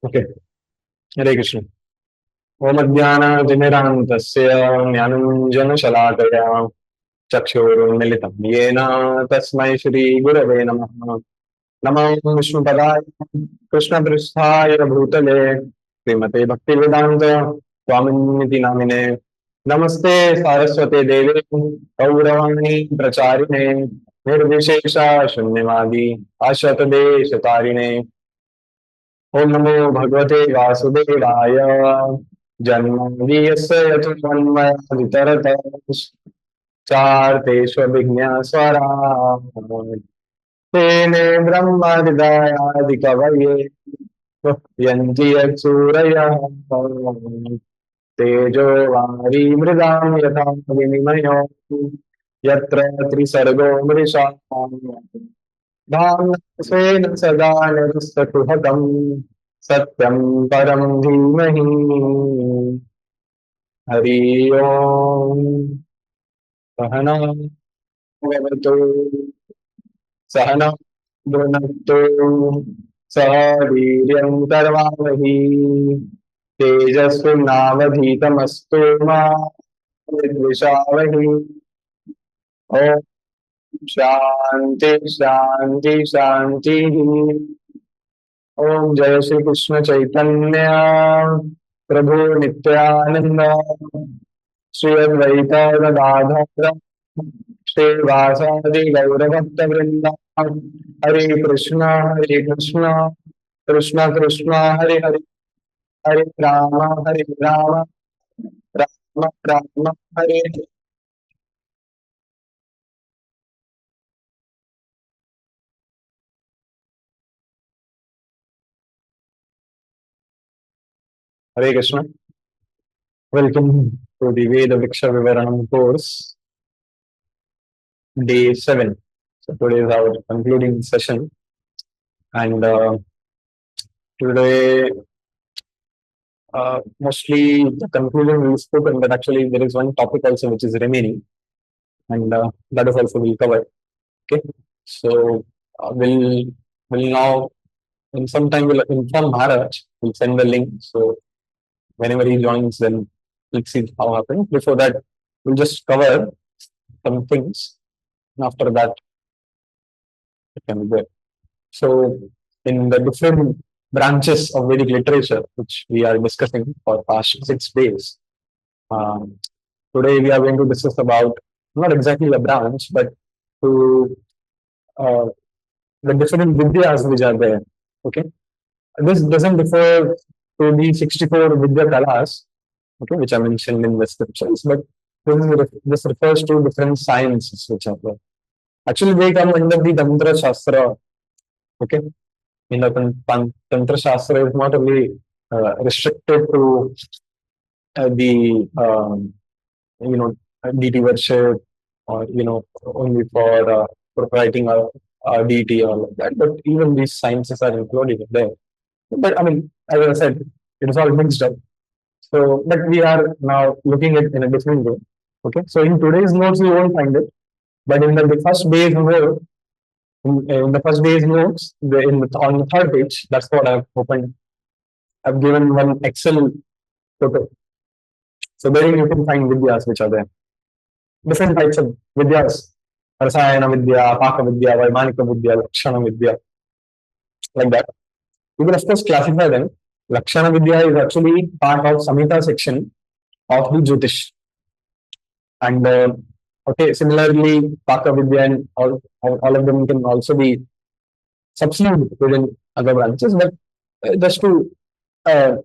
Okay. हरे कृष्ण। ओम अज्ञानातिमिरान्तस्य ज्ञानञ्जनशलाकया चक्षुरुन्मिलितं येन तस्मै श्रीगुरवे नमः। नमो विष्णुपदाय कृष्णपृष्ठाय भूतले श्रीमते भक्तिवेदान्त स्वामिनिति नामिने। नमस्ते सारस्वते देवे गौरवाणी प्रचारिणे निर्विशेषा शून्यवादी आशतदेशतारिणे। ओम नमो भगवते वासुदेवाय जन्मदियस्य यतुर्मन्मयादितरतश्चार्तेष्वभिज्ञस्वराः तेने ब्रह्महृदायादिकवये मुह्यन्ति यत्सूरयः तेजो वारी मृदां यथा विनिमयो यत्र त्रिसर्गो मृषा धाम्ना स्वेन सदा निरस्तकुहकम् सत्यं परं धीमहि। हरि ओम। सहना भवतु सहना भुनक्तु सह वीर्यं करवावहि तेजस्विनावधीतमस्तु मा विद्विषावहि। ओम शांति शांति शांति। ओम जय श्री कृष्ण चैतन्य प्रभु नित्यानंद श्री अद्वैत गदाधर श्रीवासादि गौरभक्त वृंदा। हरे कृष्ण कृष्ण कृष्ण हरे हरे हरे राम राम राम हरे हरे। हरे कृष्ण। वेलकम टू द वेद वृक्ष विवरणम course day 7. So today is our concluding session, and today mostly the conclusion will be spoken, but actually there is one topic also which is remaining, and that is also will cover. Okay, so we'll now in some time we'll inform Maharaj. We'll send the link. So whenever he joins, then we'll see how happens. Before that, we'll just cover some things, and after that, it can be there. So, in the different branches of Vedic literature, which we are discussing for past 6 days, um, today we are going to discuss about not exactly a branch, but to uh, the different vidyas which are there. Okay, this doesn't refer to the 64 vidya kalas, okay, which are mentioned in the scriptures, but this refers to different sciences which are there. Actually, they come under the Tantra Shastra. Okay, in the Tantra Shastra is not only restricted to the deity worship, or only for writing a deity or like that, but even these sciences are included in there. But I mean, as I said, it is all mixed up. So, but we are now looking at it in a different way. Okay, so in today's notes you won't find it, but in the first day's note, in the first day's notes, on the third page, that's what I've opened. I've given one Excel photo. So there you can find vidyas which are there. Different types of vidyas. Rasayana Vidya, Paka Vidya, Vaimanika Vidya, Lakshana Vidya, like that. You can of course classify them. Lakshana Vidya is actually part of Samhita section of the Jyotish. And okay, similarly, Paka Vidya and all of them can also be subsumed within other branches, but just to uh,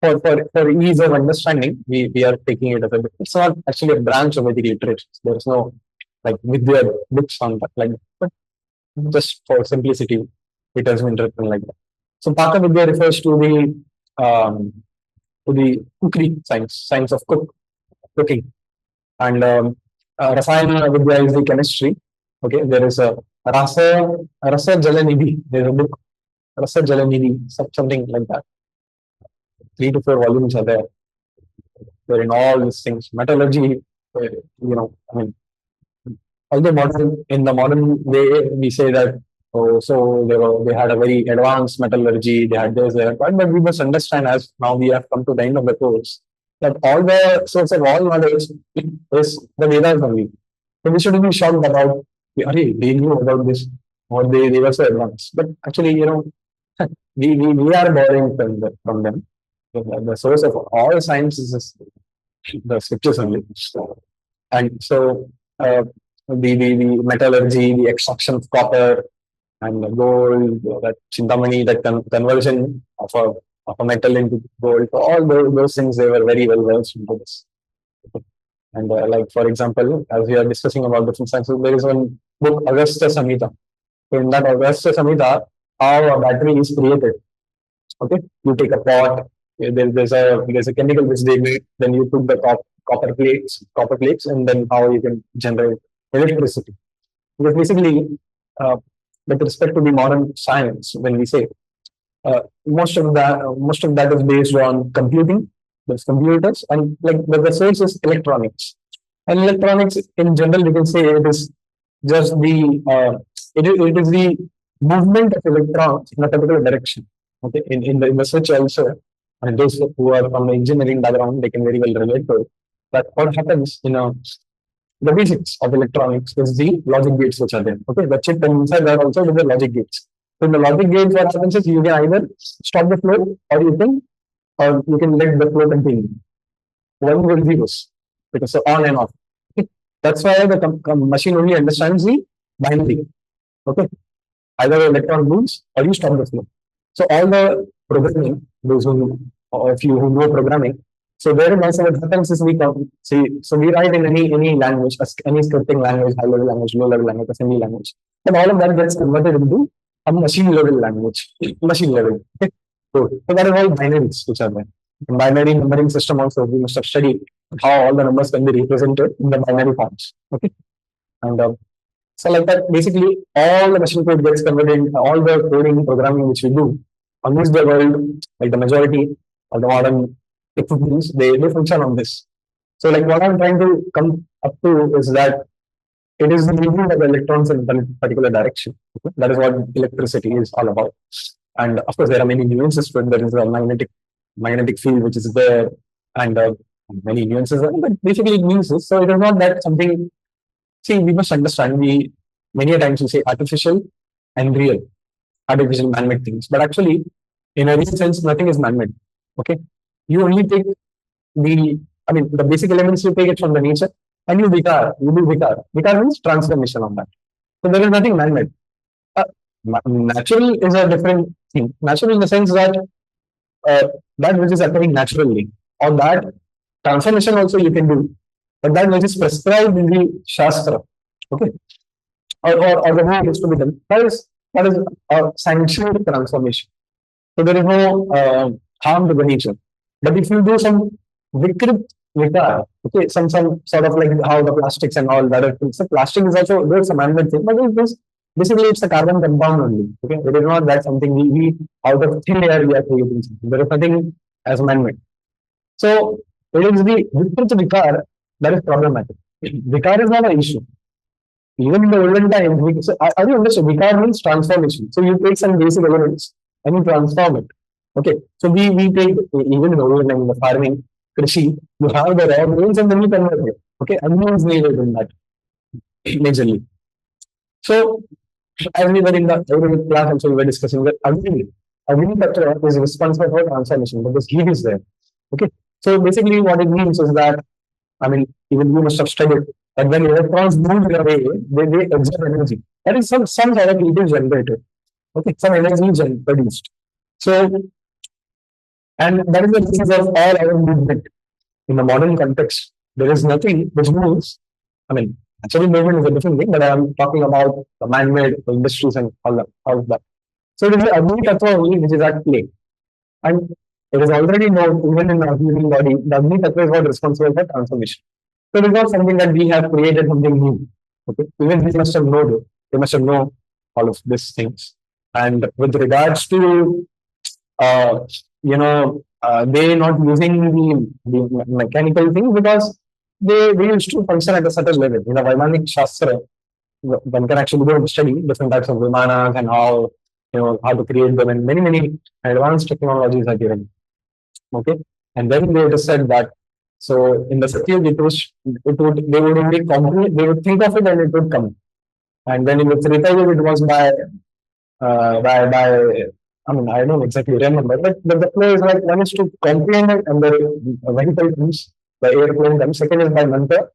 for ease of understanding, we are taking it as a it's not actually a branch of Vedic literature. There's no like Vidya books on that like that. But just for simplicity, it has been written like that. So Paka Vidya refers to the cookery science of cooking, and Rasayana Vidya is the chemistry. Okay, there is a Rasa Jalanidhi. There's a book Rasa Jalanidhi, something like that. 3 to 4 volumes are there. Wherein all these things, metallurgy, I mean, although modern in the modern way we say that So they had a very advanced metallurgy. They had this, they had that. But we must understand, as now we have come to the end of the course, that all the source of all knowledge is the Vedas only. So we shouldn't be shocked about, "Arey, they knew about this, or they were so advanced." But actually, we are borrowing from them. The source of all science is the scriptures only. And so the metallurgy, the extraction of copper and the gold, that chintamani, that conversion of a metal into gold, so all those things, they were very well versed into this. And like, for example, as we are discussing about different sciences, there is one book, Agastya Samhita. So in that Agastya Samhita, how a battery is created. Okay, you take a pot. There's a chemical which they make. Then you put the copper plates, and then how you can generate electricity. Because basically, uh, with respect to the modern science, when we say most of that is based on computing. There's computers, and like the source is electronics. And electronics, in general, we can say it is just it is the movement of electrons in a particular direction. Okay, in the research also, and those who are from the engineering background, they can very well relate to it. But what happens the basics of electronics is the logic gates which are there. Okay, the chip and inside there also with the logic gates. So in the logic gates, what happens is you can either stop the flow, or you can let the flow continue. One will zeros, because so on and off. Okay? That's why the machine only understands the binary. Okay, either the electron moves or you stop the flow. So all the programming, those who, or if you who know programming, so there also what happens is so we write in any language, any scripting language, high level language, low level language, assembly language, and all of that gets converted into a machine level language, machine level. Okay? So that is all binaries which are there. In binary numbering system also, we must have studied how all the numbers can be represented in the binary forms. Okay, and so like that, basically all the machine code gets converted, all the coding programming which we do amidst the world, like the majority of the modern equipments, they function on this. So like what I'm trying to come up to is that it is the movement of electrons in a particular direction. Okay? That is what electricity is all about. And of course, there are many nuances to it. There is a magnetic field which is there, and many nuances. But basically, it means this. So it is not that something. See, we must understand. We many a times we say artificial and real, artificial man-made things. But actually, in a real sense, nothing is man-made. Okay, you only take the basic elements, you take it from the nature, and you do vikar. Vikar means transformation of that. So there is nothing man-made. Uh, Natural is a different thing. Natural in the sense that that which is occurring naturally, or that transformation also you can do, but that which is prescribed in the Shastra, okay, or the way it is to be done, that is a sanctioned transformation. So there is no harm to the nature. But if you do some vikrit vikar, okay, some sort of like how the plastics and all that, so plastic is also there's a man-made thing, but it is basically it's a carbon compound only. Okay, it is not that something we out of thin air we are creating something. There is nothing as man-made. So it is the vikrit vikar that is problematic. Vikar is not an issue. Even in the olden times, are you understand? Vikar means transformation. So you take some basic elements and you transform it. Okay, so we take even in the olden time, in the farming, krishi, you have the raw grains and then you convert it. Okay, onion is needed in that majorly. So as we were in the Ayurvedic class, also we were discussing that Agni Tatra is responsible for transformation because heat is there. Okay, so basically what it means is that even you must have studied that when electrons move in a way, they exert energy. That is some sort of heat is generated. Okay, some energy is produced. So, and that is the basis of all our movement in the modern context. There is nothing which moves. Actually, movement is a different thing, but I'm talking about the man-made industries and all of that. So it is the Agni Tattva only which is at play. And it is already known, even in our human body, the Agni Tattva is what responsible for transformation. So it is not something that we have created something new. Okay? Even we must have known it. They must have known all of these things. And with regards to, they not using the mechanical thing because they used to function at a certain level. In the Vaimanic Shastra, one can actually go and study different types of vimanas and how how to create them, and many advanced technologies are given. Okay, and then they just said that so in the Satyug it would they would only complete they would think of it and it would come, and then in the Treta Yuga it was by I mean I don't exactly remember, but the flow is like one is to comprehend it and the vehicle comes, the airplane comes. Second is by mantra.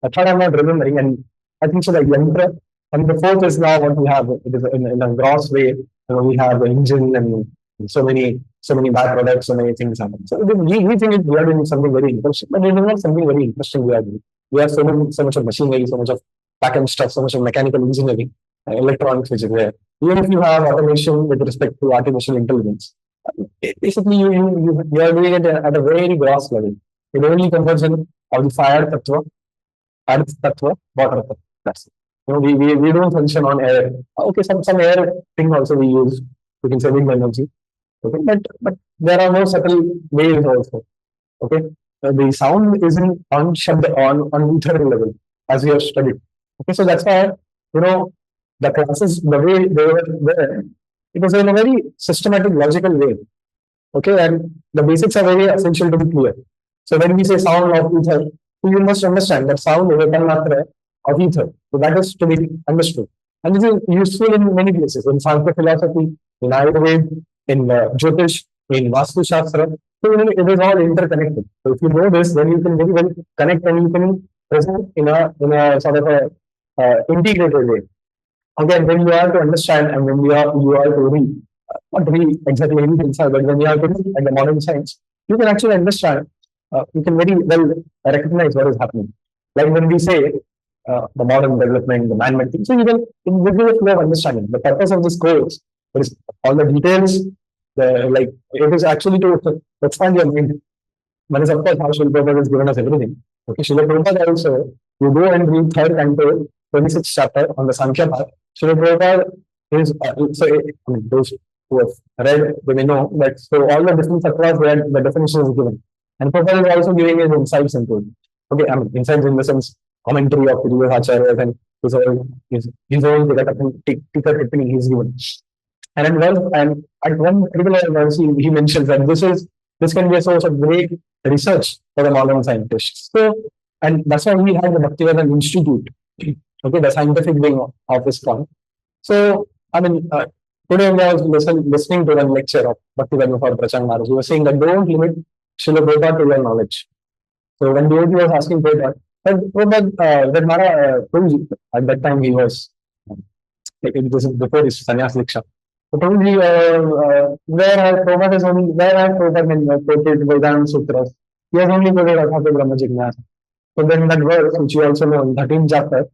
I thought I'm not remembering, and I think so like yantra. And the fourth is now what we have. It is in a gross way. We have the engine and so many byproducts, so many things happen. So we think we are doing something very interesting, but it is not something very interesting we are doing. We have so much of machinery, so much of backend stuff, so much of mechanical engineering, electronics which is there. Even if you have automation with respect to artificial intelligence, basically you are doing it at a very gross level. It only conversion of the fire tattva, earth tattva, water tattva. That's it. We don't function on air. Okay, some air thing also we use. We can say wind energy. Okay, but there are no subtle waves also. Okay, the sound isn't on shabd on ether level as we have studied. Okay, so that's why you know the classes the way they were there. It was in a very systematic, logical way. Okay, and the basics are very essential to be clear. So when we say sound of ether, you must understand that sound is a tanmatra of ether. So that is to be understood. And this is useful in many places, in Sanskrit philosophy, in Ayurveda, in Jyotish, in Vastu Shastra. So it is all interconnected. So if you know this, then you can very well connect and you can present in a sort of a integrated way. Again, when you are to understand and when you are to read, not read exactly anything, but when you are to read at the modern science, you can actually understand, you can very well recognize what is happening. Like when we say the modern development, the man-made thing, so you will give a flow of understanding. The purpose of this course is all the details, like it is actually to expand your mind. One is of course how Srila Prabhupada has given us everything. Okay, Srila Prabhupada also, you go and read third canto, 26th chapter on the Sankhya path. Srila Prabhupada is, I mean, those who have read, they may know that, so all the different sattva's where the definition is given. And Prabhupada is also giving his insights into it. Okay, I mean, insights in the sense, commentary of the Acharyas and his own Tika Tippani he's given. And at one particular verse, he mentions that this can be a source of great research for the modern scientists. So, and that's why we have the Bhaktivedanta Institute, okay, the scientific wing of this point. So, I mean, today I was listening to one lecture of Bhaktivedanta for Prachang Maharaj. He was saying that don't limit Srila Prabhupada to your knowledge. So when Devotee was asking Prabhupada, that Mara at that time he was, like it was before his sannyas diksha. So probably where has Prabhupada been quoted Vedanta Sutras? He has only quoted Athatha Brahma Jignasa. So then that verse, which you also know in 13th chapter,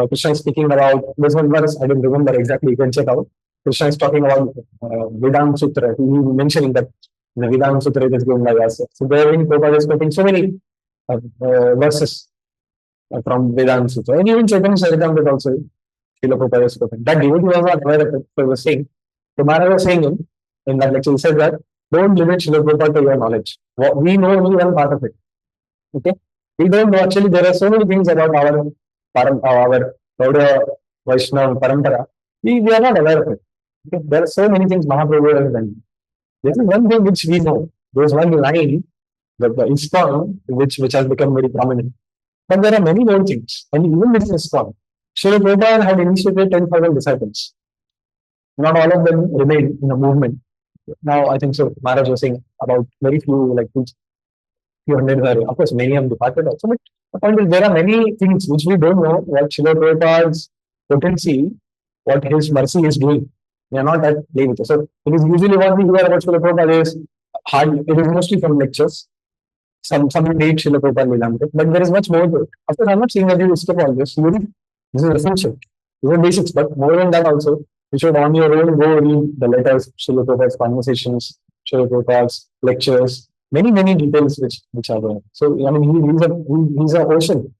Krishna is speaking about this one verse, I don't remember exactly, you can check out. Krishna is talking about Vedanta Sutra. He mentioning that in the Vedanta Sutra it is given by us. So therein Prabhupada is quoting so many verses from Vedanta Sutra. And even Chaitanya Charitamrita also, Srila Prabhupada is quoting. That devotee was not aware of it, so he was saying. So Maharaj was saying in that lecture, he said that don't limit Srila Prabhupada to your knowledge. We know only one part of it. Okay? We don't know, actually, there are so many things about our Gaudiya Vaishnava Parampara. We are not aware of it. Okay? There are so many things Mahaprabhu has done. There is one thing which we know. There is one line, the ISKCON, which has become very prominent. But there are many more things. And even within ISKCON, Srila Prabhupada had initiated 10,000 disciples. Not all of them remain in the movement. Now, I think so. Maharaj was saying about very few, like few hundred. Of course, many have departed also. But the point is, there are many things which we don't know what Srila Prabhupada's potency, what his mercy is doing. We are not at play with it. So, it is usually what we hear about Srila Prabhupada is hard. It is mostly from lectures. Some read Srila Prabhupada Lilamrita, but there is much more to it. Of course, I'm not saying that you skip all this. This is essential. These are basics, but more than that also, you should on your own go read the letters, Srila Prabhupada's conversations, Srila Prabhupada's lectures, many details which are there. So I mean he's an ocean.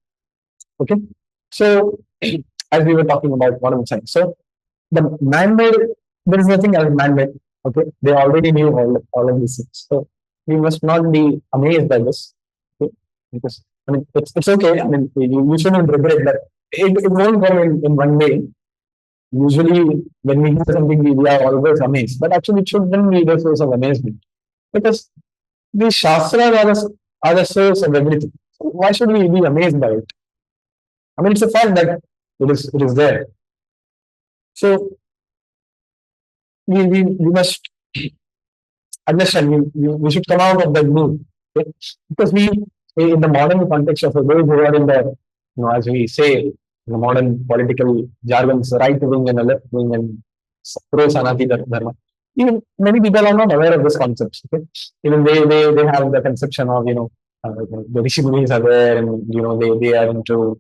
Okay. So as we were talking about modern science. So the man-made, there is nothing as man-made. Okay. They already knew all of these things. So we must not be amazed by this. Okay? Because I mean it's okay. I mean you shouldn't regret that it won't come in one day. Usually, when we hear something, we are always amazed. But actually, it shouldn't be the source of amazement because the Shastras are the source of everything. So why should we be amazed by it? I mean, it's a fact that it is there. So we must understand we should come out of that mood. Okay? Because we in the modern context of those who are in the as we say in the modern political jargons, right wing and the left wing and pro Sanati Dharma. Even many people are not aware of this concept. Okay? Even they have the conception of the Rishi Munis are there and they are into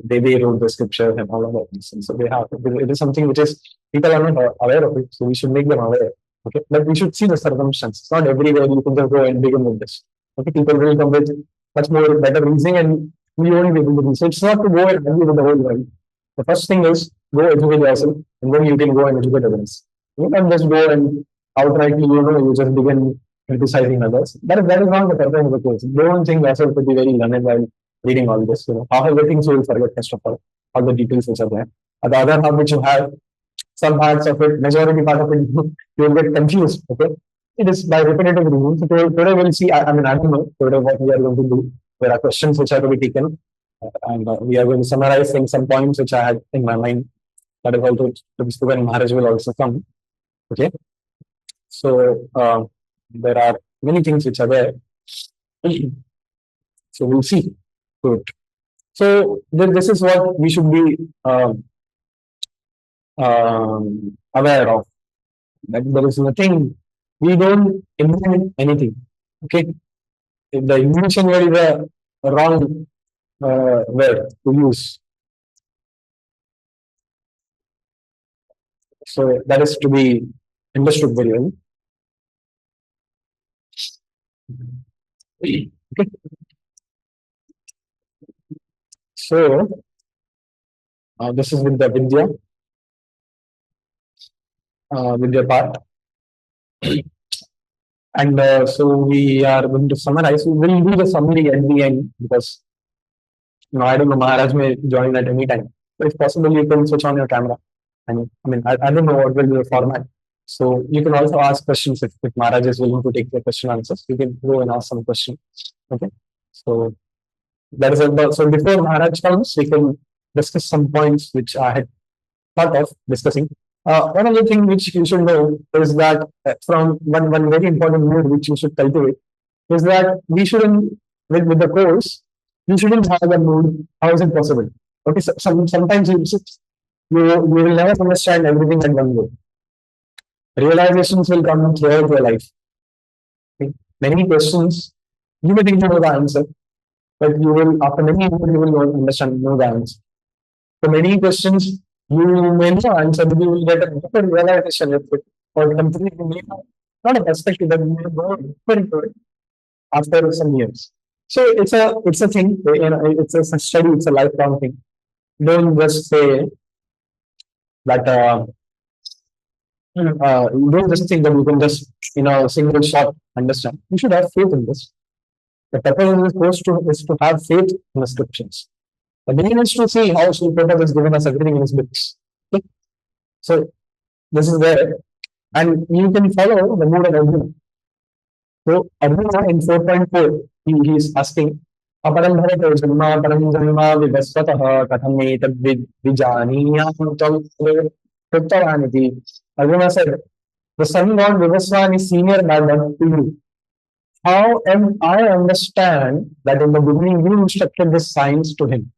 they wrote the scriptures and all of that. And so they have it is something which is people are not aware of it, so we should make them aware. Okay, but we should see the circumstances. Not everywhere you can just go and begin with this. Okay, people will come with much more better reasoning, and we won't be able to do so. It's not to go and argue with the whole world. The first thing is go educate yourself, and then you can go and educate others. You can't just go and outrightly, you just begin criticizing others. That is not the purpose of the course. Don't think yourself to be very learned while reading all this. Half of the things you will forget first of all the details which are there. The other half which you have, some parts of it, majority part of it, you will get confused. Okay, it is by repetitive reading. So today we'll see. I mean, I don't know today what we are going to do. There are questions which are to be taken, and we are going to summarize some points which I had in my mind. That is also to be spoken. Maharaj will also come. Okay, so there are many things which are there. So we'll see. Good. So this is what we should be aware of. That there is nothing. We don't invent anything. Okay. If the invention word is a wrong word to use. So that is to be understood very well. Okay. So this is with the Vidya part. And so we are going to summarize. We will do the summary at the end because I don't know, Maharaj may join at any time. But if possible, you can switch on your camera. And I mean, I don't know what will be the format. So you can also ask questions if Maharaj is willing to take the question answers. You can go and ask some question. Okay. So that is about, so before Maharaj comes, we can discuss some points which I had thought of discussing. One other thing which you should know is that from one very important mood which you should cultivate is that we shouldn't, with the course, you shouldn't have a mood. How is it possible? Okay, so, sometimes you will never understand everything at one go. Realizations will come throughout your life. Okay? Many questions, you may think you know the answer, but you will, after many years, you will not know the answer. So many questions you may know answer, but you will get a different realization with it, or completely new, not a perspective that you will go deeper into it after some years. So it's a thing, it's a study, it's a lifelong thing. Don't just say that don't just think that you can just single shot understand. You should have faith in this. The purpose of this course is to have faith in the scriptures. The beginning is to see how Sri Prabhupada has given us everything in his books. Okay? So this is there. And you can follow the mood of Arjuna. So Arjuna in 4.4, he is asking, अपरं भरतो जन्म परं जन्म विवस्वतः कथमेतद्विजानीयां त्वं कृतवानिति. Arjuna said, the sun god Vivaswan is senior by birth to you. How am I understand that in the beginning you instructed this science to him?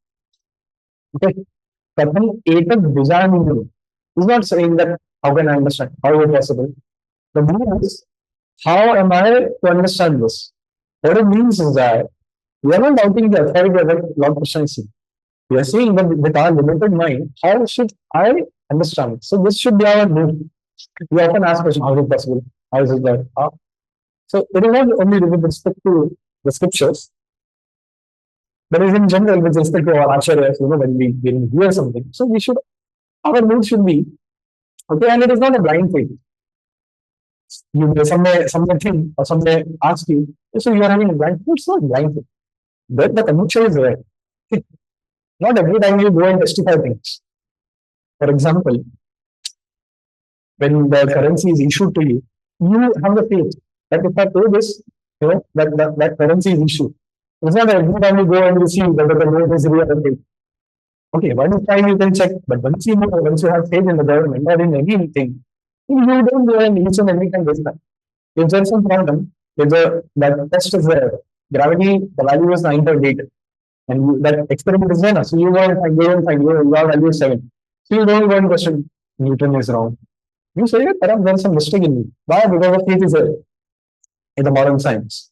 Okay. Katham etad vijaniyo. He's not saying that how can I understand? How is it possible? The meaning is, how am I to understand this? What it means is that we are not doubting the authority of Lord Krishna. We are saying that with our limited mind, how should I understand it? So this should be our mood. We often ask question, how is it possible? How is it that? So it is not only with respect to the scriptures, but it is in general with respect to our acharyas, when we hear something. So our mood should be, okay, and it is not a blind faith. You may some think or some may ask you, so you are having a blind faith. It's not blind faith. The conviction is there. Not every time you go and testify things. For example, when the currency is issued to you, you have the faith that if I pay this, that currency is issued. It's not every time you go and you see whether the note is real or fake. Okay, one time you can check, but once you have faith in the government or in anything, you don't go and each and every time this time. If there's some problem, if that test is there, gravity, the value is 9.8, and that experiment is there, so you go and find, your value is 7. So you don't go and question Newton is wrong. You say, perhaps there's some mistake in me. Why? Because the faith is there in the modern science.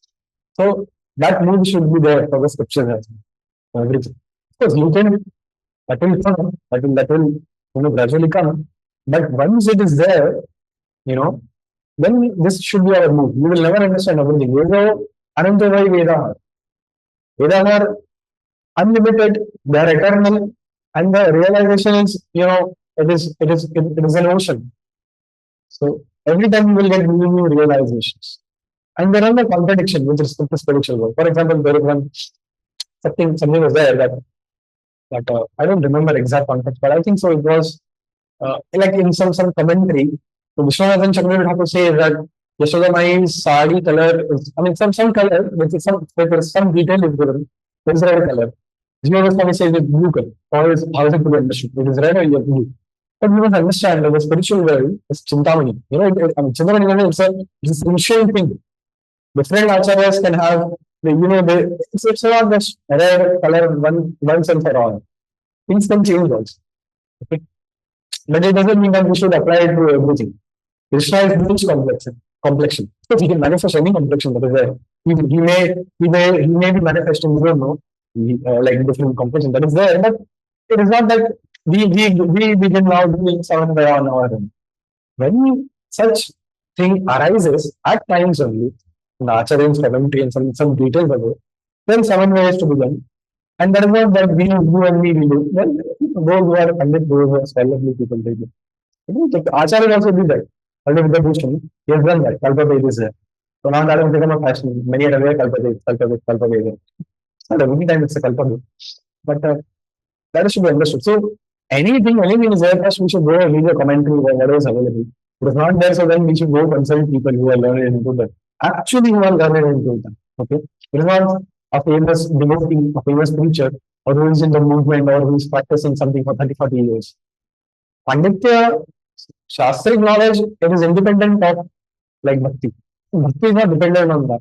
So that need should be there for the scriptures as well. Everything. Of course, you can, that will come, that will gradually come. But once it is there, you know, then this should be our move. You will never understand everything. Veda, Anantavai Veda. Vedas are unlimited, they are eternal, and the realization is, it is an ocean. So every time you will get new realizations. And there are no contradiction with respect to spiritual work. For example, there is one something was there that I don't remember exact context, but I think so. It was like in some commentary. So Vishwanathan Chakravarti would have to say that Yashoda Mai's sari color is, I mean, some color, there is some detail is given. There is red color. Jiva Goswami says it's blue color. Or is how is it to be understood? It is red or blue. But we must understand that the spiritual world is Chintamani. I mean, Chintamani it's a sensual thing. Different acharyas can have, it's not just red color once and for all. Things can change also. Okay? But it doesn't mean that we should apply it to everything. Krishna is huge complexion. So he can manifest any complexion that is there. He may be manifesting, we don't know, like different complexion that is there, but it is not that we begin now doing Savanvaya on our own. When such thing arises at times only, in the Acharya's commentary and some details of it, then Savanvaya is to be done. And that is not that you and me will do. Well, those who are pandit, those who are scholarly people, they do. Acharya also did that. Although with the Bhushan, he has done that. Kalpaved is there. So now that has become a fashion. Many are aware Kalpaved. Not every time it's a Kalpaved. But that should be understood. So anything is there, first we should go and read the commentary or whatever is available. If it's not there, so then we should go consult people who are learned into that. Actually, who are learned into that. Okay. It is not a famous devotee, a famous preacher, or who is in the movement or who is practicing something for 30, 40 years. Panditya, Shastric knowledge, it is independent of like Bhakti. Bhakti is not dependent on that.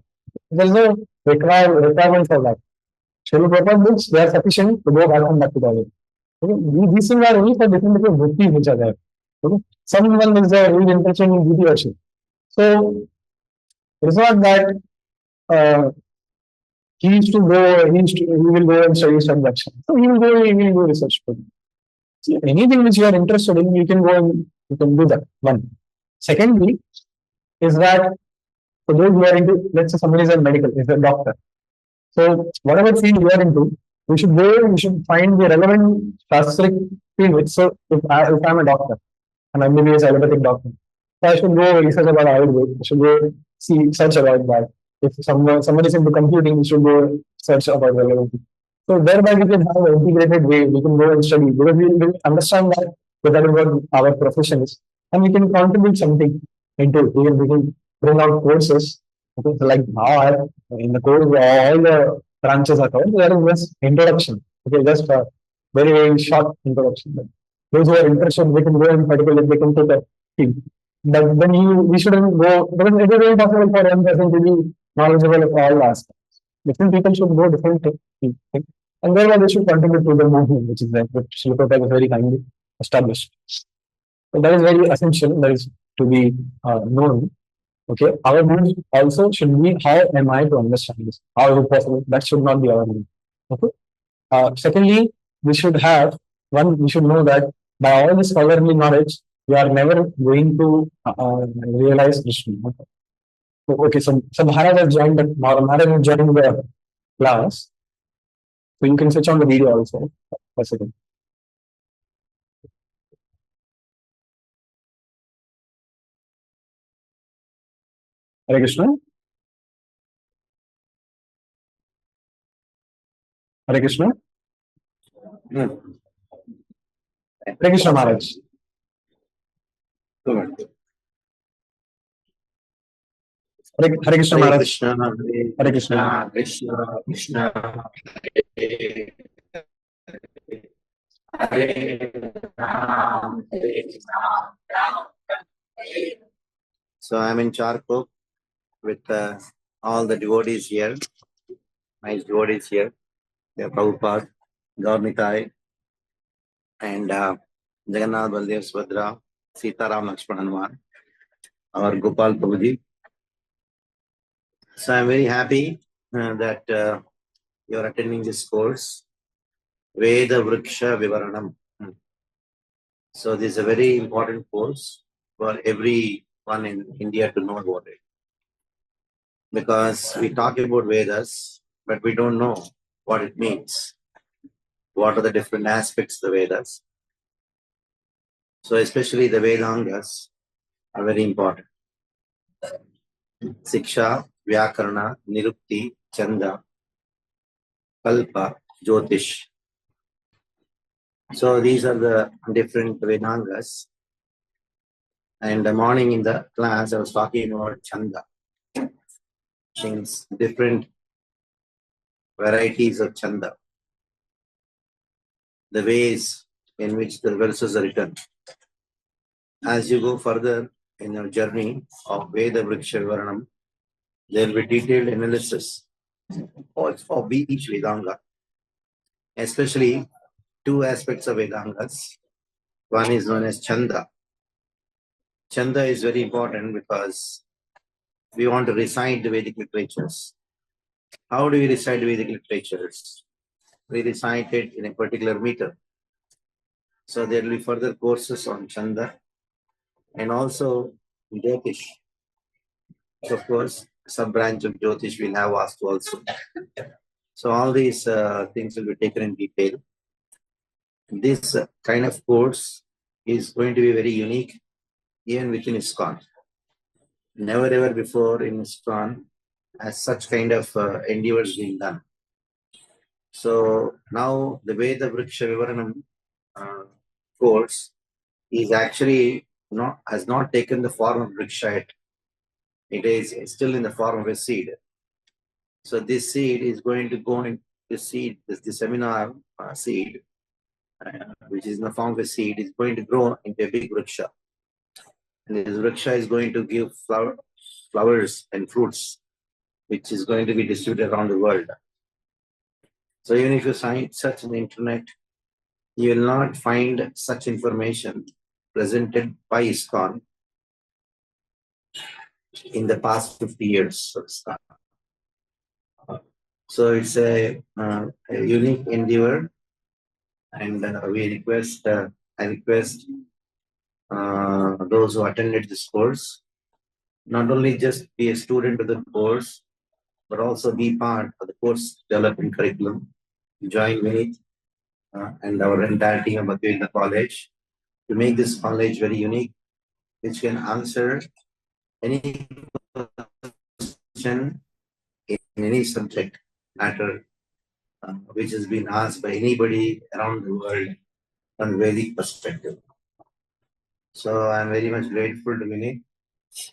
There is no requirement for that. Srila Prabhupada books, they are sufficient to go back and back to college. Okay? These things are only for different bhaktis which are there. Okay? Someone is there who is interested in beauty worship. So it's not that uh, he will go and study subduction. So he will go research. So anything which you are interested in, you can go and you can do that. One. Secondly, is that for those who are into, let's say somebody is a medical, is a doctor. So whatever field you are into, we should find the relevant Shastric field. So if I'm a doctor, and I'm maybe a allopathic doctor, so I should go research about Ayurveda. I should go search about that. If somebody is into computing, we should go search about relevant. So thereby we can have an integrated way. We can go and study because we will understand that is what our profession is, and we can contribute something into it. We can bring out courses. Okay, so like now in the course all the branches are covered. There is just introduction. Okay, just a very short introduction. But those who are interested, they can go and particularly they can take a field. But then we shouldn't go because it is very possible for one person to be knowledgeable of all aspects. Different people should go different things. And thereby they should contribute to the movement, which is there, which Srila Prabhupada very kindly established. So that is very essential. That is to be known. Okay, our mood also should be how am I to understand this? How is it possible? That should not be our mood. Okay. Secondly, we should know that by all this scholarly knowledge, we are never going to realize Krishna. Okay, so Maharaj has joined the class. So you can switch on the video also. For a second. Hare Krishna. Hare Krishna. Mm. Hare Krishna Maharaj. Go ahead. Hare Krishna Hare Maharaj. Krishna, Hare Hare Krishna. Krishna, Krishna Krishna, Hare Ram, Hare Ram, Ram Ram, Hare. So I'm in Charkok with all the devotees here, nice devotees here. They're Prabhupada, Gaurnitai, and Jagannath, Baldev, Subhadra, Sita Ram, Lakshman, Hanuman, our Gopal Prabhuji. So I'm very happy that you're attending this course, Veda Vriksha Vivaranam. So this is a very important course for everyone in India to know about it. Because we talk about Vedas, but we don't know what it means. What are the different aspects of the Vedas? So especially the Vedangas are very important. Siksha, Vyakarana, Nirukti, Chanda, Kalpa, Jyotish. So these are the different Vedangas. And the morning in the class, I was talking about Chanda. Means different varieties of Chanda. The ways in which the verses are written. As you go further in your journey of Veda Vriksha Varanam, there will be detailed analysis of each Vedanga, especially two aspects of Vedangas. One is known as Chanda. Chanda is very important because we want to recite the Vedic literatures. How do we recite Vedic literatures? We recite it in a particular meter. So there will be further courses on Chanda and also Jyotish. Of course, sub branch of Jyotish will have Vastu also. So all these things will be taken in detail. This kind of course is going to be very unique even within ISKCON. Never ever before in ISKCON has such kind of endeavors been done. So now the Veda Vriksha Vivaranam course is actually has not taken the form of Vriksha yet. It is still in the form of a seed. So this seed is going to go into the seed, the seminar seed, which is in the form of a seed, is going to grow into a big vriksha. And this vriksha is going to give flowers and fruits, which is going to be distributed around the world. So even if you search on the internet, you will not find such information presented by ISKCON in the past 50 years of ISKCON. So it's a unique endeavor, and I request those who attended this course not only just be a student of the course, but also be part of the course development curriculum. Join Vinith and our entire team of Bhaktivedanta College to make this college very unique, which can answer any question in any subject matter which has been asked by anybody around the world from Vedic perspective. So I'm very much grateful to Vinith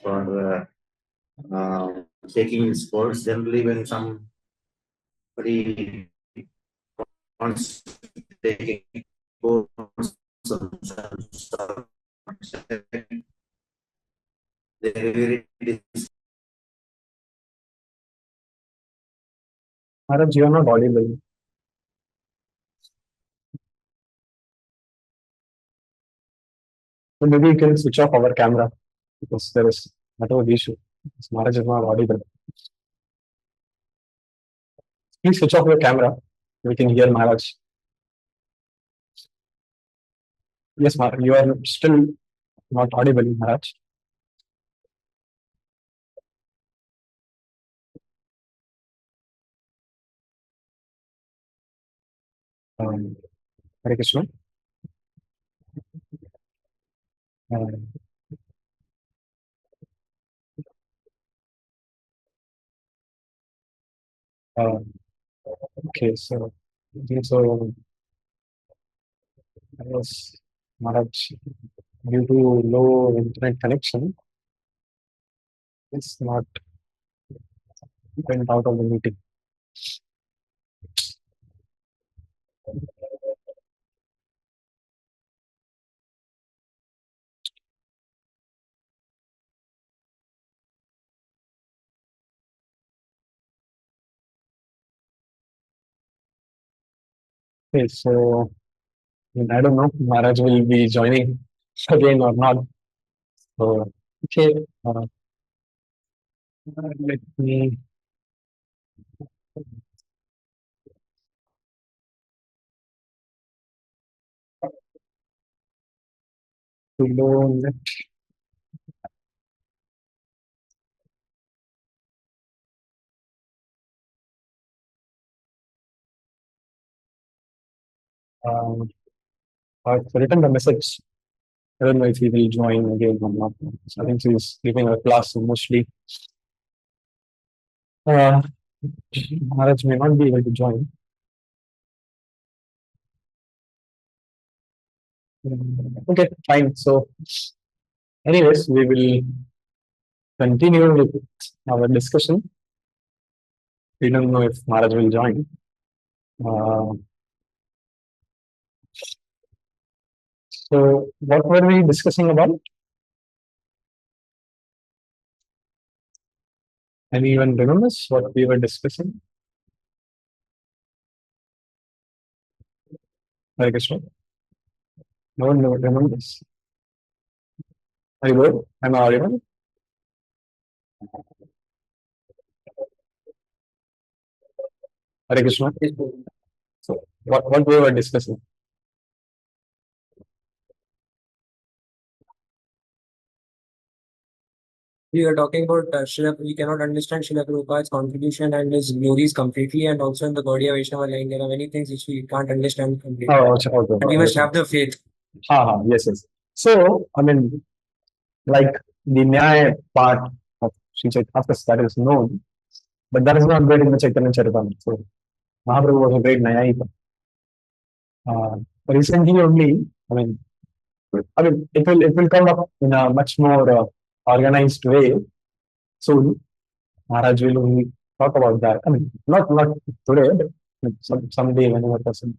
for taking this course. Generally, when somebody wants to take a course on some subject, they really Maharaj, you are not audible. So maybe you can switch off our camera because there is network issue. Maharaj is not audible. Please switch off your camera. We can hear Maharaj. Yes, Maharaj, you are still not audible, Maharaj. Um, Hare Krishna. Um, um, okay, so Yes, Maharaj, due to low internet connection, it's not went out of the meeting. Okay, so I don't know, Maharaj will be joining again or not. So, okay, let me below net. Um, I've written the message. I don't know if he will join again or not. So I think he's giving a class mostly. Uh, Maharaj may not be able to join. Okay, fine. So, anyways, we will continue with our discussion. We don't know if Maharaj will join. Uh, so, what were we discussing about? Anyone remembers what we were discussing? Hare Krishna. No one remembers. Are you good? Am I audible? Hare Krishna. So, what we were discussing? We were talking about we cannot understand Srila Prabhupada's contribution and his glories completely, and also in the Gaudiya Vaishnava line, there are many things which we can't understand completely. Oh, okay. But we must have the faith. Yes. So, I mean, like the Nyaya part of Sri Chaitanya, of course, that is known, but that is not there in the Chaitanya Charitamrita. So, Mahaprabhu was a great Nyayika. Recently only, it will come up in a much more organized way. So, Maharaj will only talk about that. I mean, not today, but someday whenever possible.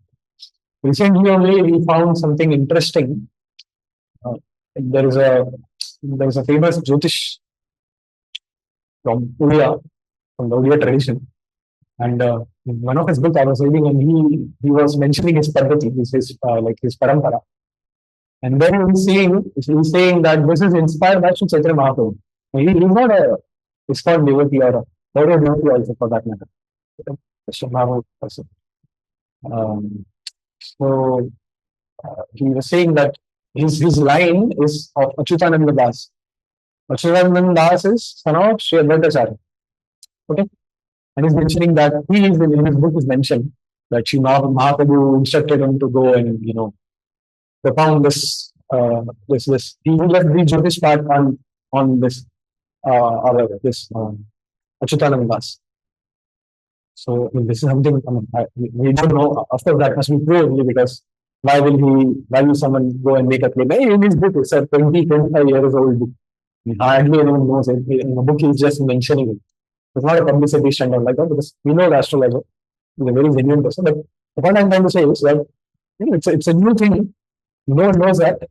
Recently only, we found something interesting. Uh, there is a famous Jyotish from Uriya, from the Uriya tradition. And in one of his books I was reading, and he was mentioning his paddhati, like his parampara. And then he's saying that this is inspired by Sri Chaitanya Mahaprabhu. He's not a ISKCON devotee or a Gaudiya devotee also for that matter. Sri Mahaprabhu person. So he was saying that his line is of Achyutananda Das. Achyutananda Das is son of Sri Advaitacharya. Okay. And he's mentioning that in his book is mentioned that Sri Mahaprabhu instructed him to go and propound this he left the Jyotish part on this Achyutananda Das. So this is something we don't know. Of course, that must be true only because why will someone go and make a claim? Hey, in his book, it's a 25 years old book. Hardly anyone knows it. In the book, he's just mentioning it. It's not a publicity stunt or like that because we know the astrologer is a very genuine person. But what I'm trying to say is that it's a new thing. No one knows that.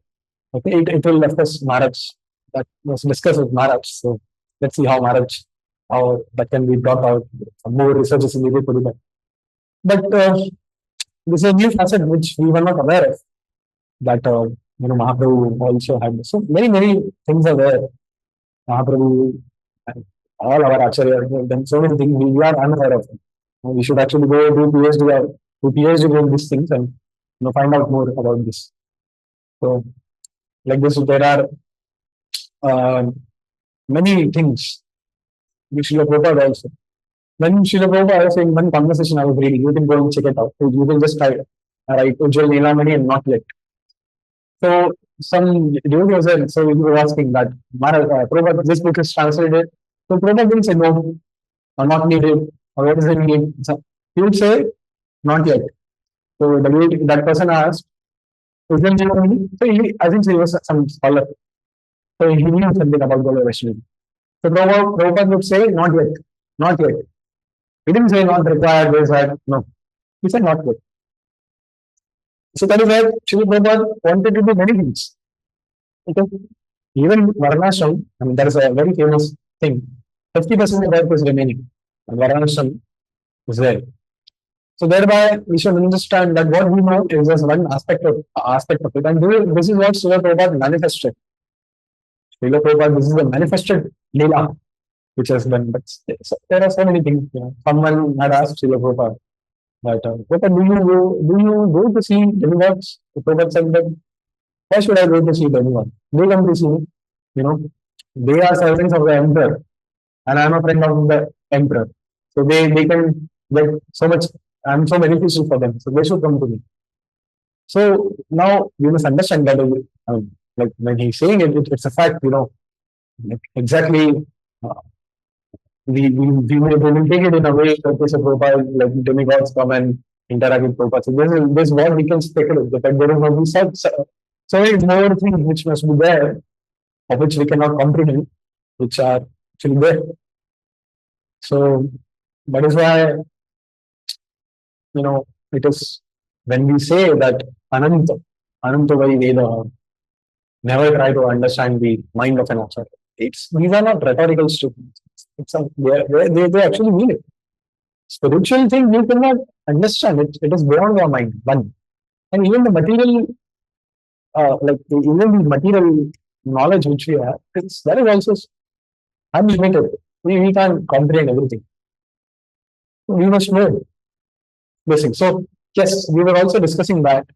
Okay, it will of course Maharaj that was discussed with Maharaj. So let's see how that can be brought out. More research is needed to do that. But this is a new facet which we were not aware of. That Mahaprabhu also had. So many things are there. Mahaprabhu and all our Acharya have done so many things we are unaware of. We should actually go do PhD on these things and find out more about this. So like this, there are many things. Srila Prabhupada also. When Srila Prabhupada was in one conversation I was reading, you can go and check it out. You can just write Ujjwal Nilamani and not yet. So some devotee was there, so he was asking that Prabhupada, this book is translated. So Prabhupada didn't say no, or not needed, or what is it need? So he would say not yet. So that person asked, Isn't he only? So I think he was some scholar. So he knew something about Gauriya Vaishnavism. So Prabhupada would say, not yet, not yet. He didn't say not required, this, that, no. He said not yet. So that is why Srila Prabhupada wanted to do many things. Okay? Even Varnashram, I mean, that is a very famous thing. 50% of earth is remaining. And Varnashram is there. So thereby we should understand that what we know is just one aspect of it. And this is what Srila Prabhupada manifested. Srila Prabhupada, this is a manifested Leela which has been, but so there are so many things. Someone had asked Srila Prabhupada that, Prabhupada, do you go to see demigods? Prabhupada said that, why should I go to see demigods? They come to see me. They are servants of the emperor, and I am a friend of the emperor. So they can get so much, I am so beneficial for them. So they should come to me. So now you must understand that, like when he's saying it's a fact, like exactly. We will take it in a way that this profile, like demigods come and interact with Prabhupada. So this is what we can speculate. That there is going to be so many more things which must be there, of which we cannot comprehend, which are actually there. So that is why, it is when we say that Ananta Vai Veda, never try to understand the mind of an outsider. These are not rhetorical statements. They actually mean it. Spiritual thing you cannot understand it. It is beyond your mind. One, and even the material, even the material knowledge which we have, that is also unlimited. We can't comprehend everything. We must know this thing. So yes, we were also discussing that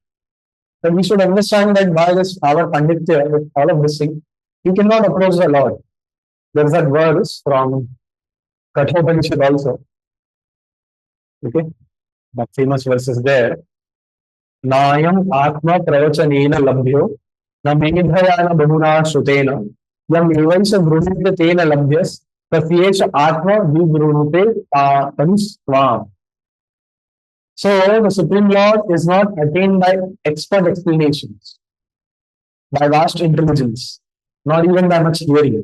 we should understand that by this our Panditya, with all of this thing, we cannot approach the Lord. There is that verse from Kathopanishad also. Okay, that famous verse is there. Nayam Atma Pravachanena Labhyo, na Medhayana Bahuna Shrutena, Yam Evaisa Brunita Tena Labhyas, Tathyesh Atma Vibrunute Taniswam. So the Supreme Lord is not attained by expert explanations, by vast intelligence, not even by much hearing.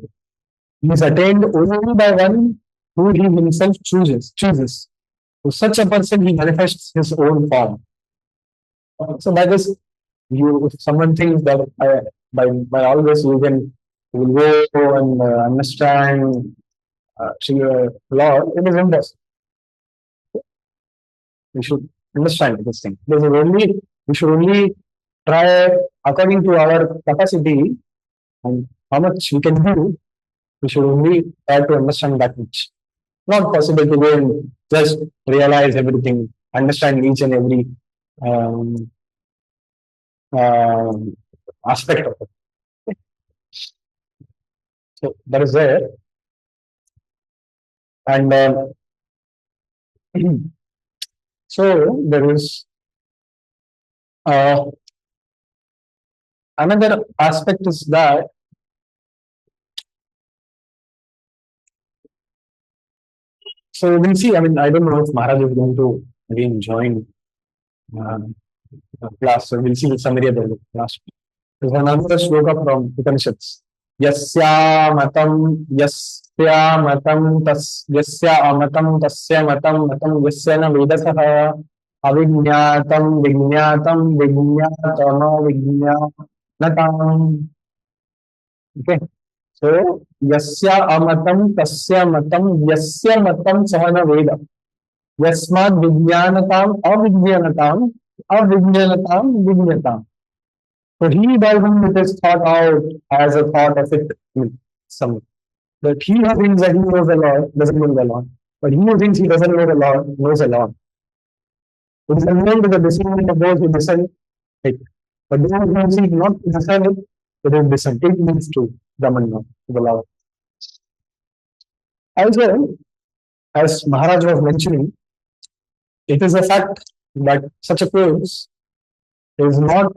He is attained only by one who he himself chooses. To such a person, he manifests his own form. So by this, if someone thinks that by all this you will go and understand Lord, it is impossible. We should understand this thing. We should only try according to our capacity and how much we can do. We should only try to understand that much. Not possible to go and just realize everything, understand each and every aspect of it. So that is there. And so there is another aspect is that so we'll see. I mean, I don't know if Maharaj is going to again join class. So we'll see the summary of the class. There's another shloka from Upanishads. Yasya matam yasya amatam tasya matam yasya na vedasaha avignatam vignyatam. Okay. So yasya amatam tasya matam sahana veda. Yasmad vijnanatam avijnanatam. So he by whom it is thought out as a thought of it, that he who thinks that he knows the Lord doesn't know the Lord, but he who thinks he doesn't know the Lord knows the Lord. It is unknown to the discernment of those who discern it, but those who seek not to discern it, it is discerned. It means to Brahman, to the Lord. Also, as Maharaj was mentioning, it is a fact that such a course is not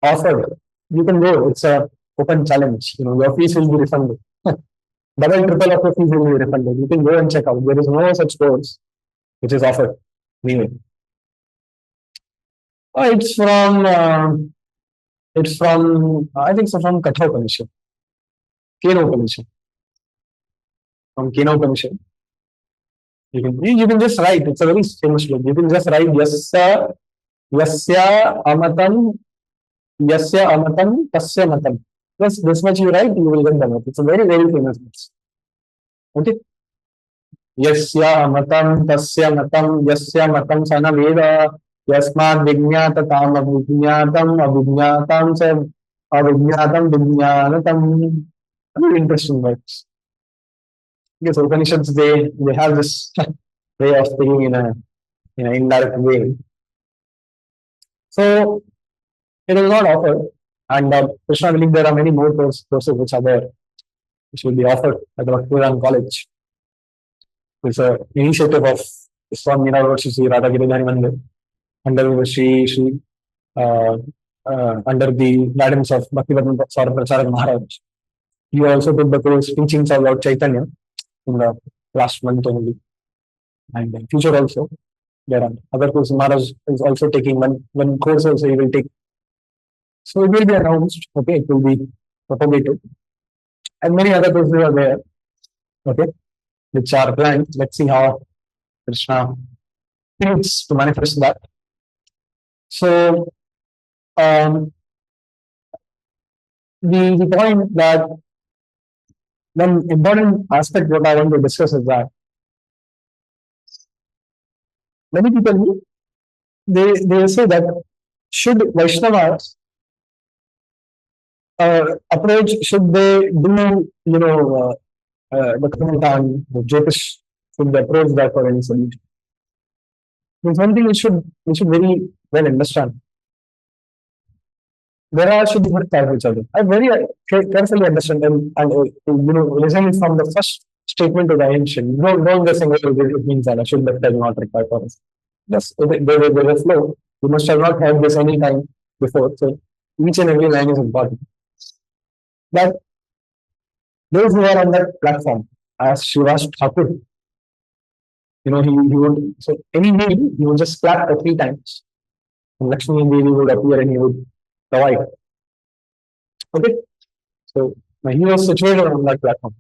offered. You can go, it's a open challenge. Your fees will be refunded. Double, triple of your fees will be refunded. You can go and check out. There is no such course which is offered. Anyway. It's from It's from, I think so, from Katha Upanishad, Kena Upanishad. From Kena Upanishad. You can just write, it's a very famous book. You can just write Yasya Amatam, Yasya Amatam, Tasya Matam. Just this much you write, you will get the map. It's a very, very famous book. Okay. Yasya Matam, Tasya Matam, Yasya Matam Sana Veda, Yasmad Vignatatam, Abhignatam, Abhignatam, Vignanatam. Very interesting words. Because Upanishads, they have this way of thinking in an indirect way. So it is not offered, and Krishna believe there are many more courses which are there, which will be offered at the Bhaktivedanta College. It's an initiative of Swami University Sri Radhagiri Mandir under under the guidance of Bhaktivedanta Swami Pracharak Maharaj. He also took the course Teachings of Lord Chaitanya in the last month only, and in future also there are other courses. Maharaj is also taking one course also he will take. So it will be announced, okay, it will be propagated. And many other courses are there, okay, which are planned. Let's see how Krishna needs to manifest that. So, the point that one important aspect what I want to discuss is that many people they say that should Vaishnavas approach, should they do the Karmakan, the Jyotish, should they approach that for any solution? There's one thing we should very well understand. There are should be good paths which are there. I very carefully understand and listening from the first statement to the ancient. Don't just think it means that I should that does not require for us. Yes, there is flow. You must have not had this any time before. So each and every line is important. But those who are on that platform, as Shivas Thakur, he would, so any need, he would just clap 3 times. And Lakshmi Devi would appear and he would provide. Okay? So he was situated on that platform.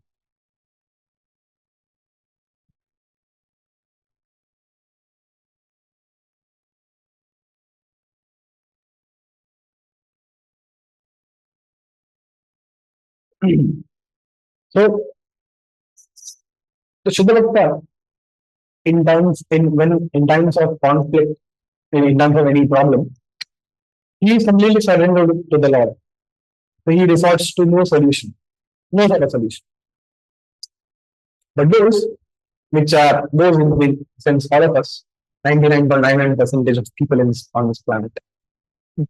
So the Shuddha in times of conflict, in times of any problem, he is completely surrendered to the Lord. So he resorts to no solution, no sort of solution. But those in the sense all of us, 99.99% of people on this planet,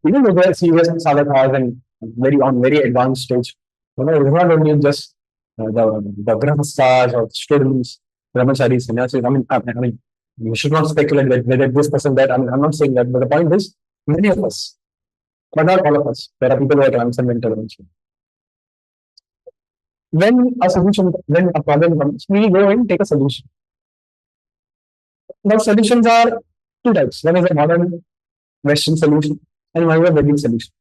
even though they are serious sadhakas and very advanced stage, it's not only just the grahasthas or students, brahmacharis, sannyasis. I mean, we should not speculate that whether this person that. I'm not saying that, but the point is, many of us, but not all of us, there are people who are transcendental intervention. When a problem comes, we go and take a solution. Now, solutions are 2 types. One is a modern Western solution, and one is a Vedic solution.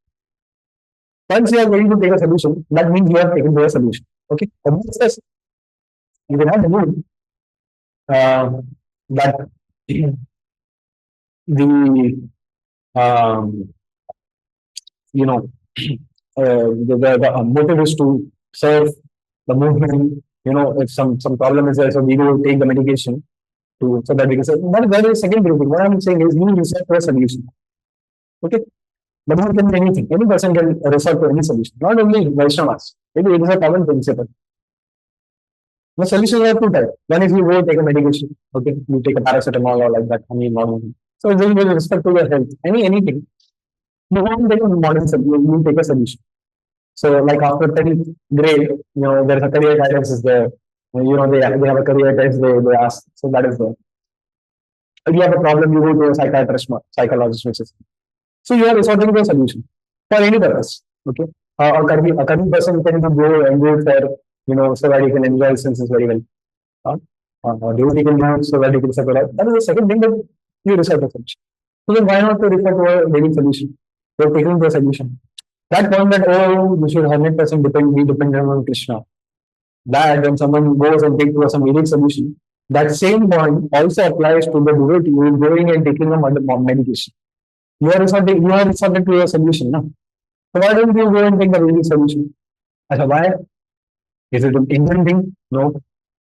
Once you are going to take a solution, that means you have taken the solution. Okay? You will have the mood that the the motive is to serve the movement. If some problem is there, so we will take the medication so that we can say that is secondary thing. What I'm saying is you resort to a solution. Okay. The mood can be anything. Any person can resort to any solution. Not only Vaishnavas. It is a common principle. The solutions are 2 types. One is you go take a medication. Okay. You take a paracetamol or like that. So it's with respect to your health. Anything. You won't take a modern solution. You take a solution. So like after 10th grade, there's a career guidance is there. They have a career test, they ask. So that is there. If you have a problem, you go to a psychiatrist, psychologist, which is. So you are resorting to a solution for any purpose. Okay. A curvy person can go and do it for, so that he can enjoy senses very well. Devotee can do it so that he can suffer out. That is the second thing that you resort to solution. So then why not to refer to a Vedic solution? You are taking to a solution. That point that, oh, you should 100% be dependent on Krishna. That when someone goes and takes to some Vedic solution, that same point also applies to the devotee who is going and taking a medication. You are resorting to your solution, no? So why don't you go and take the Vedic solution? Achha, why? Is it an Indian thing? No.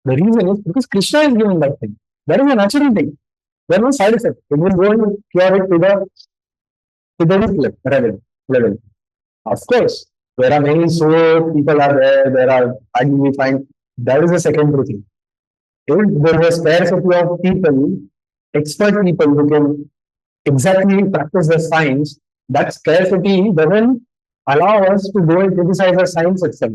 The reason is because Krishna is giving that thing. That is a natural thing. There is no side effect. It will go and cure it to the level. Of course, there are many so people are there are, and we find that is a secondary thing. If there was scarcity of people, expert people who can exactly practice the science, that scarcity doesn't allow us to go and criticize the science itself.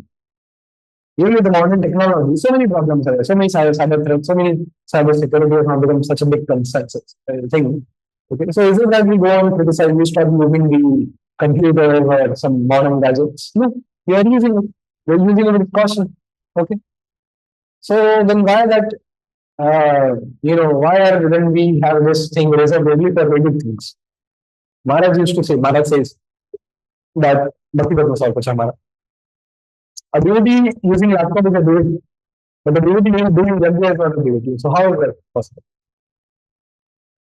Even with the modern technology, so many problems are there, so many cyber threats, so many cyber security has now become such a big consensus thing. Okay, so is it that we go and criticize, we start using the computer or some modern gadgets? No, we are using it. We're using it with caution. Okay, so then why that? Why are when we have this thing reserved only for Vedic things? Maharaj says that Bhakti Padma Sarpacha Maharaj. A devotee using laptop is a devotee, but the devotee is doing yajna is not a devotee. So how is that possible?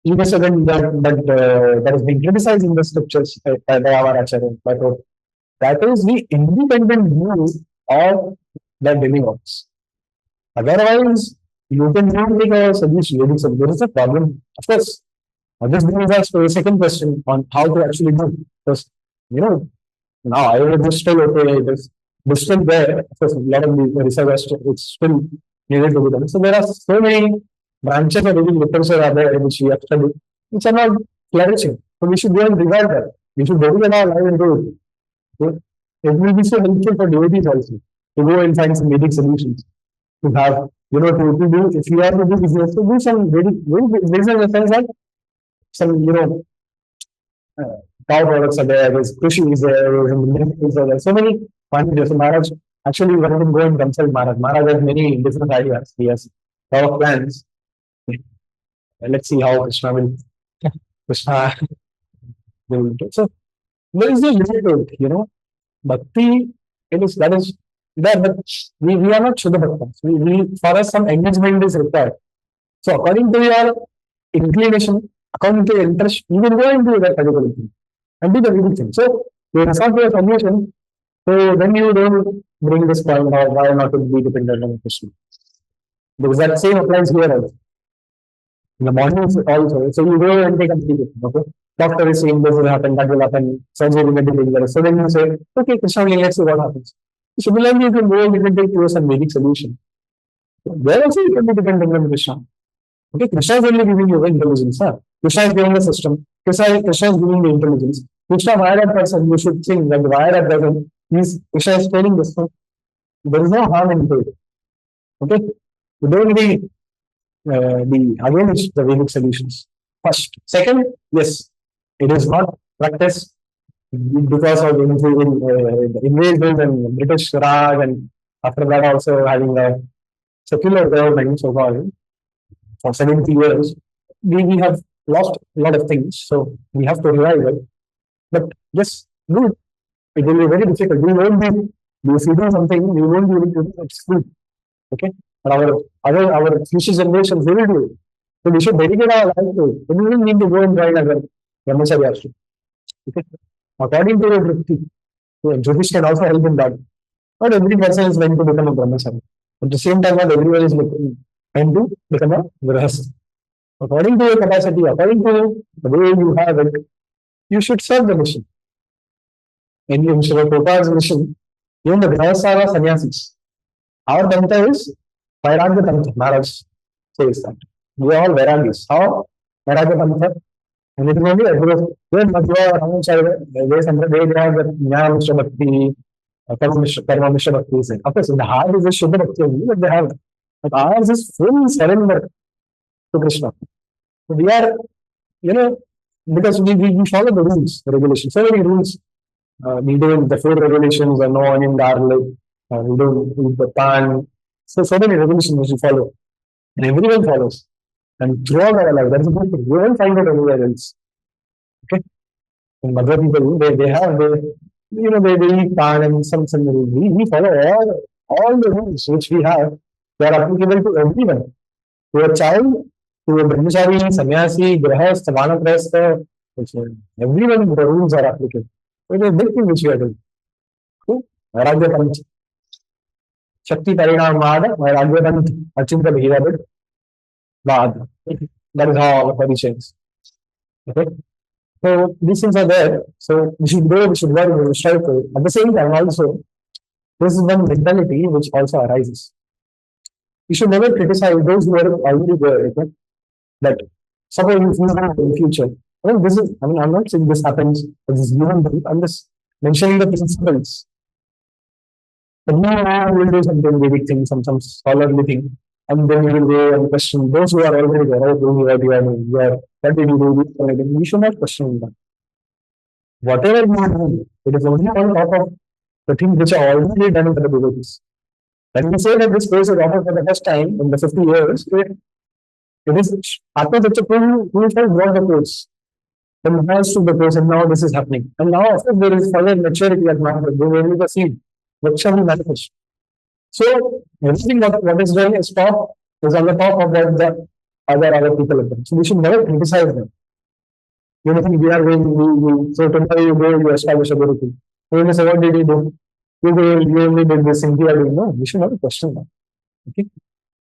You must have that has been criticized in the scriptures by our Acharya. But that is the independent view of the demigods. Otherwise, you can not make a solution. There is a problem. Of course, this brings us to a second question on how to actually do. Because, now I will just still okay, this still there. Of course, a lot of the research it's still needed to be done. So there are so many branches of Vedic literature are there which we have studied, which are not flourishing. So we should go and revive that. We should dedicate our life into it. So it will be so helpful for devotees also to go and find some Vedic solutions. To have, to do, if you have to do business, to do some Vedic business in the sense that some, cow products are there, there's Krishi is there, so many quantities. So Maharaj, actually, when we go and consult Maharaj, Maharaj has many different ideas. He has a lot of plans. Let's see how Krishna will do. So there is a limit to it, Bhakti, that is there, but we are not Shuddha Bhaktas. For us, some engagement is required. So according to your inclination, according to your interest, you will go and do that particular thing and do the Vedic thing. So you resort to a solution. So then you don't bring this point of why not to be dependent on Krishna. Because that same applies here also. In the mornings also. So you go and take a medication. Okay. Doctor is saying this will happen, that will happen, surgery will be done. So then you say, okay, Krishna, let's see what happens. Similarly, you can go and you can take towards some Vedic solution. There also you can be dependent on Krishna. Okay, Krishna is only giving you intelligence. Krishna is giving the system. Krishna is giving the intelligence. Krishna, why that person? You should think that why that person Krishna is telling this one. There is no harm in it. Okay, you don't be against the Vedic solutions. First. Second, yes, it is not practiced because of invasion and British Raj, and after that also having a secular government so far for 70 years, we have lost a lot of things. So we have to revive it. But yes, do it. It will be very difficult. We won't be, if you do something, we won't be able to do it. It's good. Okay? But our future generations, they will do it. So we should dedicate our life to it. We don't need to go and join as a Brahmacharya. Okay? According to the Drupti, Jyotish can also help in that. Not every person is meant to become a Brahmacharya. At the same time, not everyone is meant to become a Grihastha. According to your capacity, according to the way you have it, you should serve the mission. In Srila Prabhupada's mission, even the Grihastha are sannyasis. Our Pantha is Vairagya Pantha. Maharaj says that. We are all Vairagis. How? Vairagya Pantha. And it is only when Madhva, Ramacharya, they have the Jnana Mishra Bhakti, Karma Mishra Bhakti. Of course, in the heart is a Shuddha Bhakti only, but they have. But ours is full surrender to Krishna. So we are, because we follow the rules, the regulations, so many rules. We don't, the 4 regulations are no onion garlic, we don't eat the pan. So many regulations which we follow. And everyone follows. And throughout our life, that's a good thing. You won't find it anywhere else. Okay? In Madhva people, they have they eat pan and some we follow all the rules which we have. They are applicable to everyone. To a child, to a brahmachari, sannyasi, grahast, vanaprastha, everyone the rules are applicable. So it's a big thing which we are doing. Cool? Vairagya Panth. Shakti Parinam Mada, Vairagya Panth, Achinta Bhirabit, Bad. That is how our body changes. Okay? So these things are there. So we should go, we should work, we should strive for it. At the same time, also, this is one mentality which also arises. You should never criticize those who are already there. Okay? That suppose if you have in future. I'm not saying this happens, but this is human being. I'm just mentioning the principles. But you will do something Vedic thing, some scholarly thing, and then you will go and question those who are already there. Oh, what you are doing, what did you do? This, and we should not question them. Whatever you do, it is only on top of the things which are already done for the devotees. When we say that this place is offered for the first time in the 50 years, it is happens that who has got the course. The Maharaj took the course and now this is happening. And now, of course, there is further maturity at Maharaj. They will the seed. Vaksha will manifest. So, everything what is doing is on the top of what the other people have done. So, we should never criticize them. You know, we are going, so tomorrow you go, you establish a Gurukul. You will say, what did you do? You only did this thing, we are doing. No, we should never question that. Okay?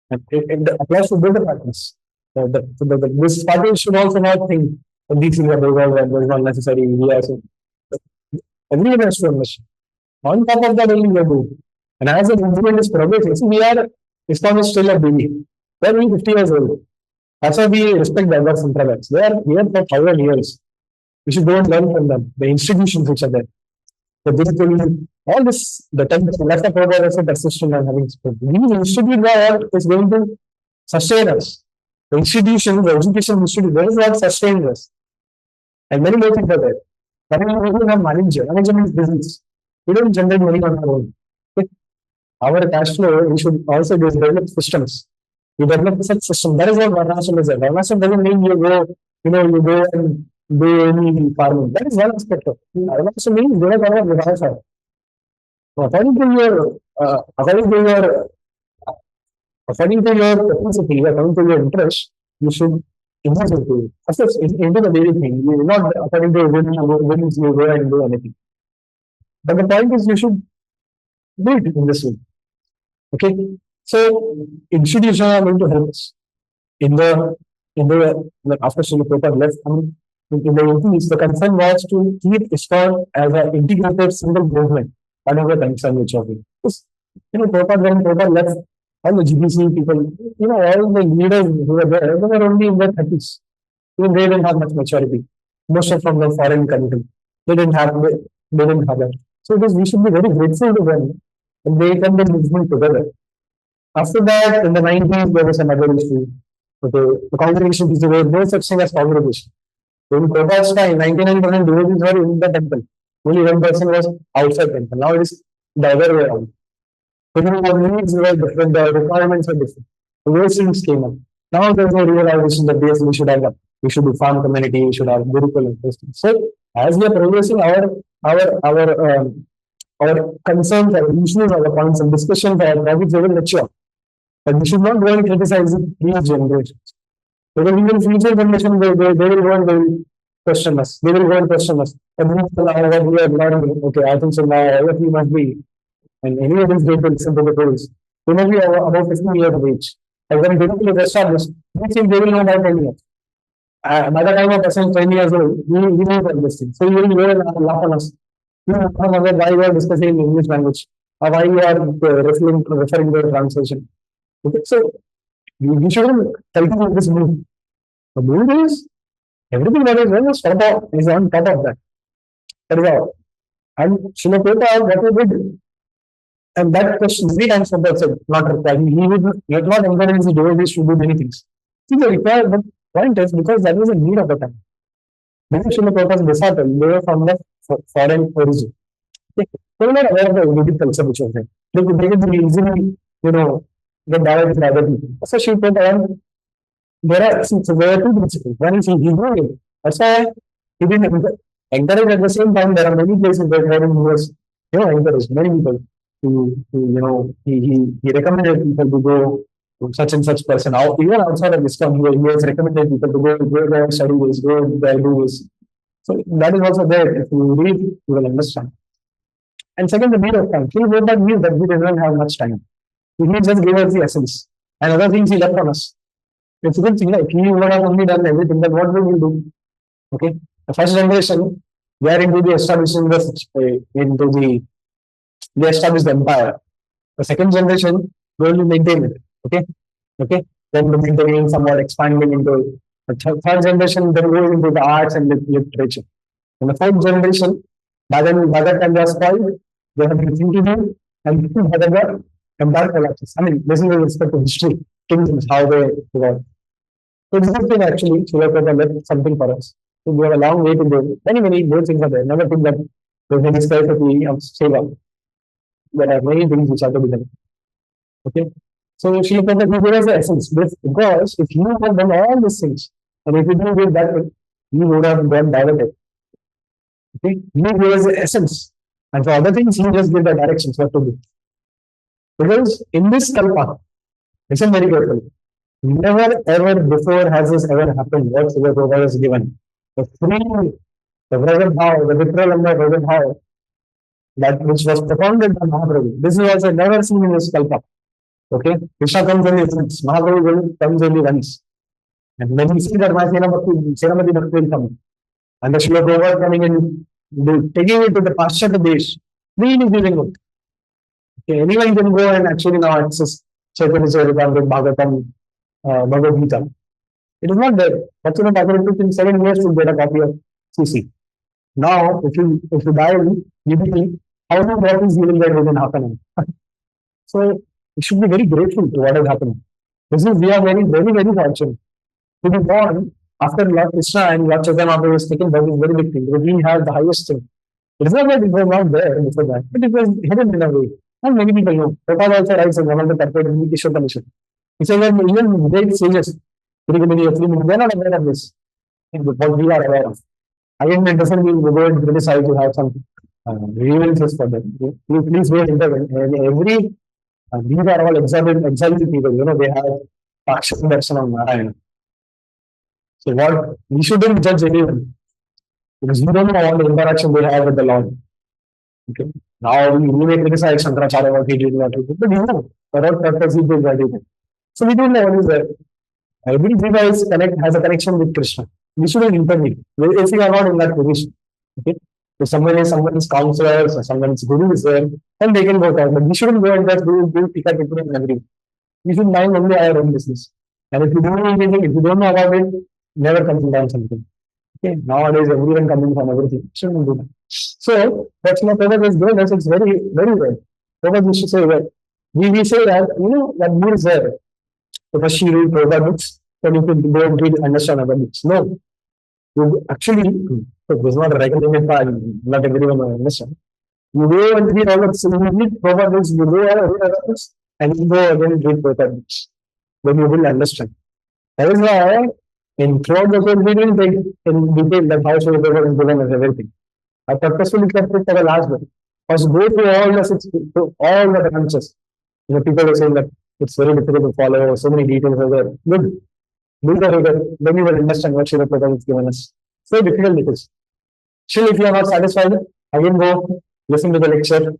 And it applies to both the partners. This party should also not think that these things are there's not necessary. We are so, everyone has to understand. On top of that, only we are doing. And as the movement is progressing, we are, Islam is still a baby. We are only 50 years old. That's why we respect the other Sampradayas. They are here for 1,000 years. We should go and learn from them. The institutions which are there. The Gurukul, all this, the temple, left of over as a persistent and having spoken. These institutions are what is going to sustain us. The institution, the education institute, that is what sustains us. And many more things are there. Currently, we have manager. Management is business. We don't generate money on our own. Okay? Our cash flow, we should also develop systems. We develop such system. That is what Varnashram is. Varnashram doesn't mean you go and do any farming. That is one aspect of it. Varnashram means you have a Vivahasara. According to your capacity, according to your interest, you should invest into it. Of course, into the daily thing. You will not according to when you go and do anything. But the point is you should do it in this way. Okay. So institutions are going to help us. In the like after Srila Prabhupada left, in the 80s, the concern was to keep ISKCON as an integrated single movement. Whatever concern which are being. Prabhupada, when Prabhupada left, all the GBC people, all the leaders who were there, they were only in their 30s. Even they didn't have much maturity. Most of from the foreign country. They didn't have that. So we should be very grateful to them. And they come the movement together. After that, in the 90s, there was another issue. Okay, the congregation, there was no such thing as congregation. In Prabhupada's time, 99% devotees were in the temple. Only 1% was outside temple. Now it is the other way around. The needs were different, the requirements were different. The those things came up. Now there's no realization that we should do farm community, we should have Gurukul and those things. So as we are progressing, our concerns, our issues, our points of discussion, our topics will mature. But we should not go and criticize these generations. Because even future generation, they will go and they will question us. They will go and question us. And we are learning, okay, I think so now all of you must be, and any of these going to listen to the rules. They must be about 15 years of age. And when they will establish, they think they will know about 10 years. By the time a person is 10 years old, he knows all this thing. So he will go and laugh on us. Why you are discussing in English language, or why you are referring to the translation. Okay, so we shouldn't cultivate this mood. The mood is everything that is well is on top of that. That is all. And Srila Prabhupada, what he did, and that question many times Prabhupada said, not required. He would not encourage the devotees to do many things. See, the required, the point is because that was a need of the time. Many Srila Prabhupada's disciples, they were from the foreign origin. They were not aware of the Vedic culture which was there. They could easily, get married with other people. So Srila Prabhupada, there are two principles. One is he knew it. That's why he didn't encourage at the same time. There are many places where he was, encouraged many people he recommended people to go to such and such person. Even outside of ISKCON, he has recommended people to go there, study this, go there, do this. So that is also there. If you read, you will understand. And second, the need of time. He wrote that means that we didn't have much time. He just gave us the essence. And other things he left on us. It's a good thing. Like, he would have only done everything, then what will we do? Okay. The first generation, they are into the establishing they established the empire. The second generation, they will maintain it. Okay. Okay. Then the maintaining somewhat expanding into the third generation, then goes into the arts and literature. In the fourth generation, by that time they are spoiled, they have nothing to do, and by the empire collapses. I mean, this is with respect to history, kingdoms, how they evolve. So this is thing actually, Srila Prabhupada left something for us. So we have a long way to go. Many good things are there. Never think that there's any scarcity of seva. There are many things which are to be done. Okay. So Srila Prabhupada gave us the essence. Because if you have done all these things, and if you didn't do that, you would have gone diverted. Okay. He gave us the essence. And for other things, he just gave the directions what to do. Because in this kalpa, listen very carefully. Never ever before has this ever happened. What Srila Prabhupada has given. The free, the present how, the literal and the present how, that which was propounded by Mahaprabhu. This is also never seen in this kalpa. Okay? Krishna comes only once. Mahaprabhu comes only once. And when we see that my Senamati Bhakti will come. And the Srila Prabhupada coming in, taking it to the Paschatya Desh, really giving it. Okay, anyone can go and actually now access Chaitanya Charitamrita, Bhagavatam, Bhagavad Gita. It is not there. Bhaktivinoda Thakur took him 7 years to get a copy of CC. Now, if you dial UBT, how many copies you will get within half an hour? So, we should be very grateful to what is happening. We are very fortunate to be born after Lord Krishna and Lord Chaitanya Mahaprabhu was taken by this very big thing. We have the highest thing. It is not that it was not there before that, but it was hidden in a way. Not many people know. Prabhupada also writes in one of the purport in the Kishore Mission. He says that even great sages, they are not aware of this. What we are aware of. Again, it doesn't mean we go and criticize to have some grievances for them. Please wait until these are all exalted people. They have Paksha Darshan of Narayana. So what we shouldn't judge anyone because we don't know all the interaction they have with the Lord. Okay. Now we may criticize Shankaracharya what he did, but you know, for what purpose he did what he did. So we don't know what is there. Every jiva has a connection with Krishna. We shouldn't intervene if we are not in that position. Okay. If someone's counselor or someone's guru is there, then they can work out. But we shouldn't go and just do pick up and everything. We should mind only our own business. And if you don't know anything, if you don't know about it, never consider on something. Okay, nowadays everyone coming from everything. Shouldn't do that. So that's what Prabhupada is doing. It's very well. Prabhupada used to say that we say that that means there. So first you read Prabhupada books, then you can go and read and understand other books. No, you actually there's not a recommended part. Not everyone will understand. You go and read all of so you read Prabhupada books. You go and read other books, and you go again and read Prabhupada books. Then you will understand. That is why. In throughout the course, we didn't take in detail that how Srila Prabhupada is given us everything. I purposefully kept it for the last bit. First, go through all the branches. People are saying that it's very difficult to follow, so many details are there. Good. Do the rigor, then you will understand what Srila Prabhupada is given us. So difficult it is. Still, if you are not satisfied, again go listen to the lecture.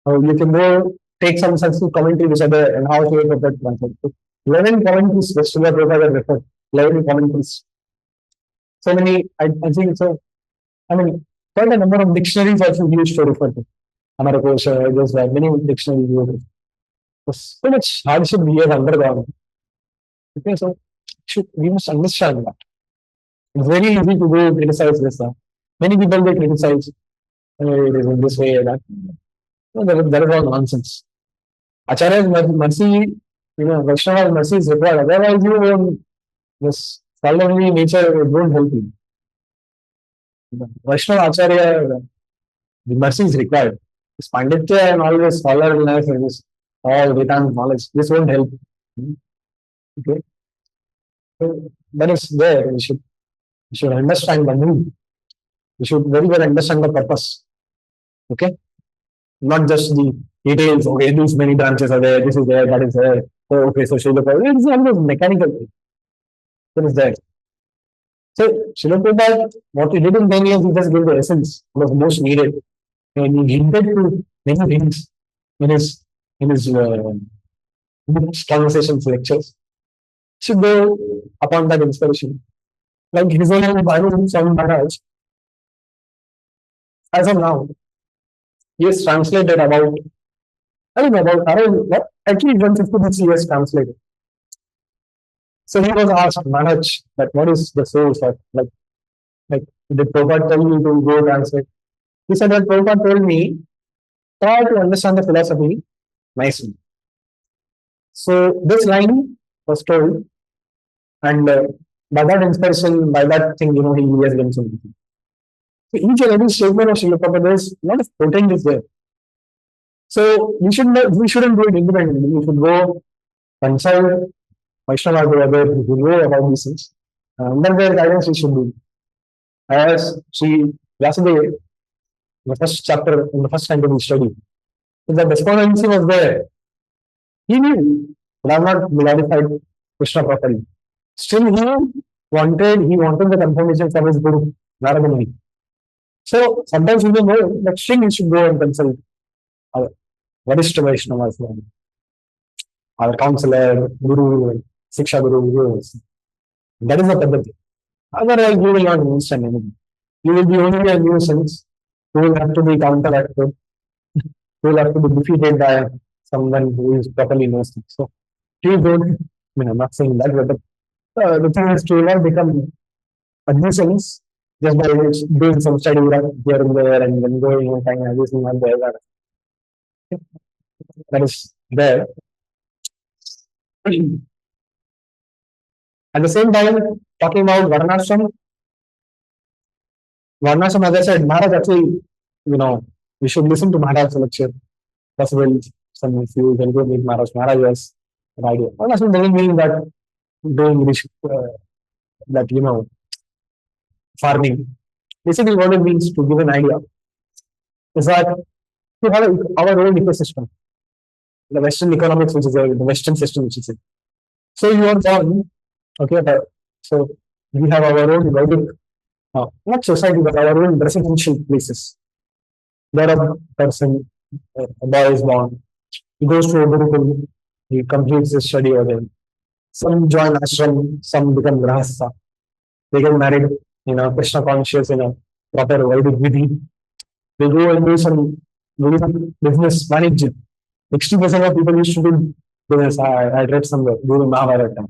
Or you can go take some sensitive commentary which are there and how Srila Prabhupada translates. 11 commentaries which Srila Prabhupada referred. 11 commentaries. So many, I think so. I mean, quite a number of dictionaries also used to refer to. Amarikosha, there's many dictionaries used. So much hardship we have undergone. Okay, so we must understand that. It's very easy to go criticize this. Many people they criticize it is in this way or that. No, that is all nonsense. Acharya's mercy, Vaishnava's mercy is required. Otherwise, you won't. This scholarly nature won't help you. Vaishnava Acharya, the mercy is required. This Panditya and all this scholarliness and this all Vedanta knowledge, this won't help. Okay. So that is there. We should understand the mood. We should very well understand the purpose. Okay, not just the details. Okay, these many branches are there. This is there. That is there. Oh, okay, so Srila Prabhupada, it's always mechanical thing. What is that? So Srila Prabhupada, what he did in 10 years, he just gave the essence, was most needed, and he hinted to many things in his books, conversations, lectures. Should go upon that inspiration. Like his own Bible, Swami Maharaj, as of now, he has translated about, I don't know, about around, what, at least 150 books he has translated. So he was asked, Maharaj, that what is the source of, like did Prabhupada tell you to go translate? He said that Prabhupada told me, try to understand the philosophy nicely. So this line was told, and by that inspiration, by that thing, he has done something. So each and every statement of Srila Prabhupada, there's a lot of content is there. So we shouldn't do it independently. We should go consult Vaishnava brother who know about these things. Under their guidance, we should do. As Sri Vyasadeva, the first chapter in the first canto we studied, the despondency was there. He knew, but I'm not glorified Krishna properly. Still, he wanted the confirmation from his Guru, Narada Muni. So sometimes we know that still we should go and consult our Varishta Vaishnavas, our counselor, Guru, Siksha Guru. That is the Paddhati. Otherwise, you will not understand anything. You will be only a nuisance. You will have to be counteracted. You will have to be defeated by someone who is properly knows things. So, please don't, I'm not saying that, but the thing is to not become a nuisance just by doing some study here and there and then going and finding everything on there. That is there. At the same time, talking about Varnashram, as I said, Maharaj actually, we should listen to Maharaj's lecture. Possible, some if you can go meet Maharaj. Maharaj has an idea. Varnashram doesn't mean that doing that, farming. Basically, what it means to give an idea is that to have our own ecosystem, the Western economics, which is the Western system, which is it. So you are born, okay, so we have our own Vedic, not society, but our own residential places. There a person, a boy is born, he goes to a Gurukul, he completes his study over there. Some join ashram, some become grahastha. They get married, Krishna conscious in a proper Vedic vidhi. They go and do some business management. 60% of people used to do business. I read somewhere during Mahabharata.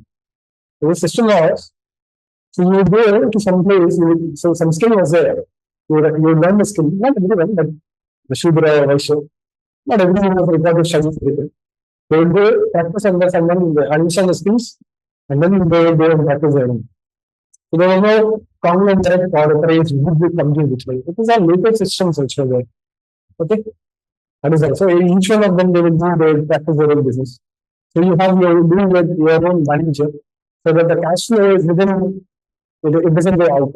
So the system was, so you would go to some place, so some skill was there. You would learn the skill, not everyone, but the Shudra, Vaishya, not everyone was required to study everything. They would go practice and then understand the skills, and then they would go and practice their own. So there was no common and direct authorized big company which way. It is all later systems which were there. Okay? That is right. So each one of them they will practice their own business. So you have your own manager, so that the cash flow is within it doesn't go out.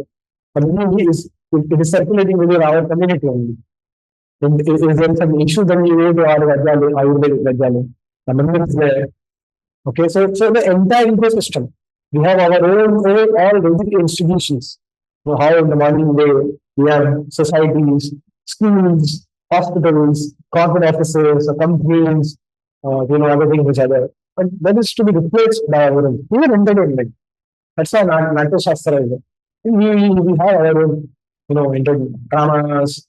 But it is circulating within our community only. If there is an issue, then you go to our Ayurvedic Vajjali. The money is there. Okay, so the entire ecosystem. We have our own all basic institutions. So how in the morning we have societies, schools, hospitals, corporate offices, companies, other things which are there. But that is to be replaced by our own. Even entertainment. That's why Natya Shastra is there. We have our own, dramas.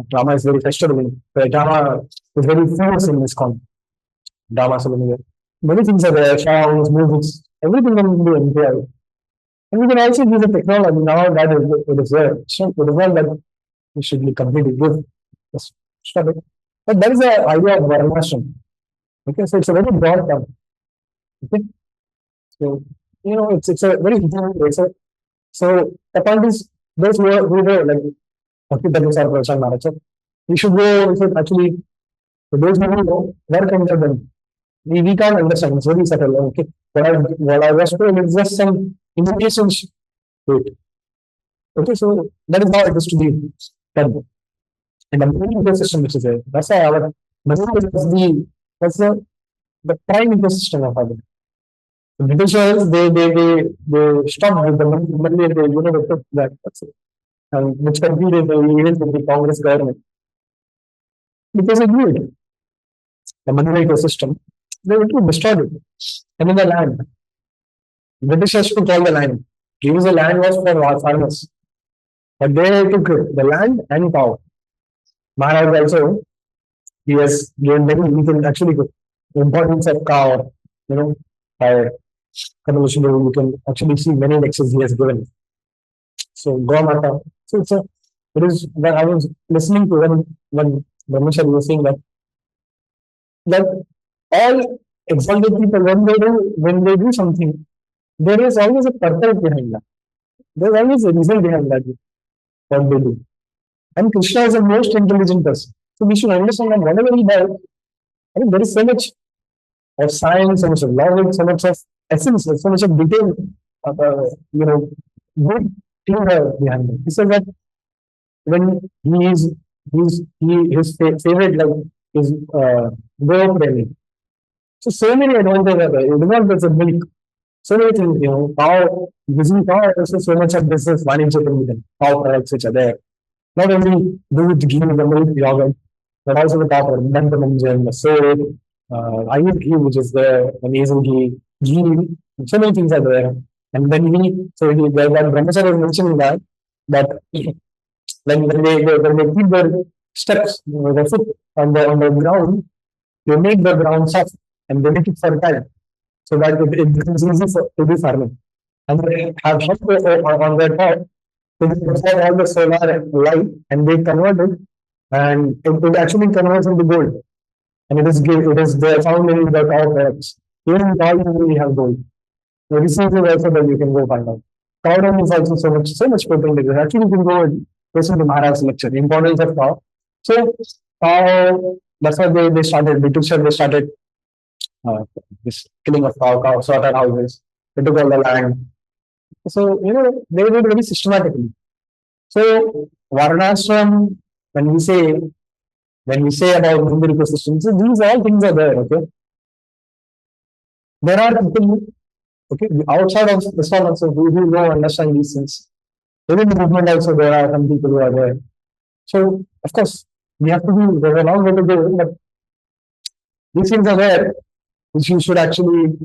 Drama is very festival. Drama is very famous in this con. Drama, so many things are there, songs, music, everything can be employed. And we can also use the technology now that it is there. So it is not that it should be completely good. Just stop it. But that is the idea of Varnashram. Okay, so it's a very broad term. Okay. So, it's a very important way. So the point is, those who were like Bhakti Tadvasa or Prasad Maharaj, we should go, actually, for those who know, work under them. We can't understand. It's very subtle. Okay. What I was told is just some indications to it. Okay, so that is how it is to be done. And the main ecosystem which is there, that's why our marine is the prime ecosystem of our. The Britishers, they stopped with the money, they took that, that's it. And which competed even with the Congress government. Because it knew it, the money ecosystem, they went to destroy it. And in the land, Britishers took all the land. Even the land was for farmers. But they took it, the land and power. Maharaj also, he has given many, we can actually go. The importance of cow, by convolution, you can actually see many lectures he has given. So Gomata. So it is when I was listening to when Brahmachari was saying that all exalted people when they do something, there is always a purpose behind that. There's always a reason behind that what they do. And Krishna is the most intelligent person. So we should understand that whatever he does, I mean, there is so much of science, so much of logic, so much of essence, so much of detail, good thing behind it. He said that when his favorite like is Go training. So many advantages are there. It is not just a milk. So many things, how using cow also so much of business management with them, cow products which are there. Not only do ghee, the milk, yogurt, but also the copper, the manjan, the soap, ayur ghee, which is there, amazing ghee, so many things are there. And then when Brahmacharya was mentioning that when they keep their steps, their foot on the ground, they make the ground soft and they make it fertile so that it becomes easy to do farming. And they have hot on their top, so they absorb all the solar light and they convert it, and it actually converts into gold. And it is there found in the cow products. Even in cow, we have gold. The research is also that you can go find out. Cow dung is also so much potent. Actually, you can go and listen to Maharaj's lecture, the importance of cow. So, cow, that's why they started, they started this killing of cow slaughterhouses. They took all the land. So, they did it very systematically. So, Varnashram, when we say about Hindu ecosystem, so these all things are there, okay? There are people, okay, outside of Islam also who don't understand these things. Within the movement also there are some people who are there. So, of course, we have to do, there's a long way to go, but these things are there, which you should actually,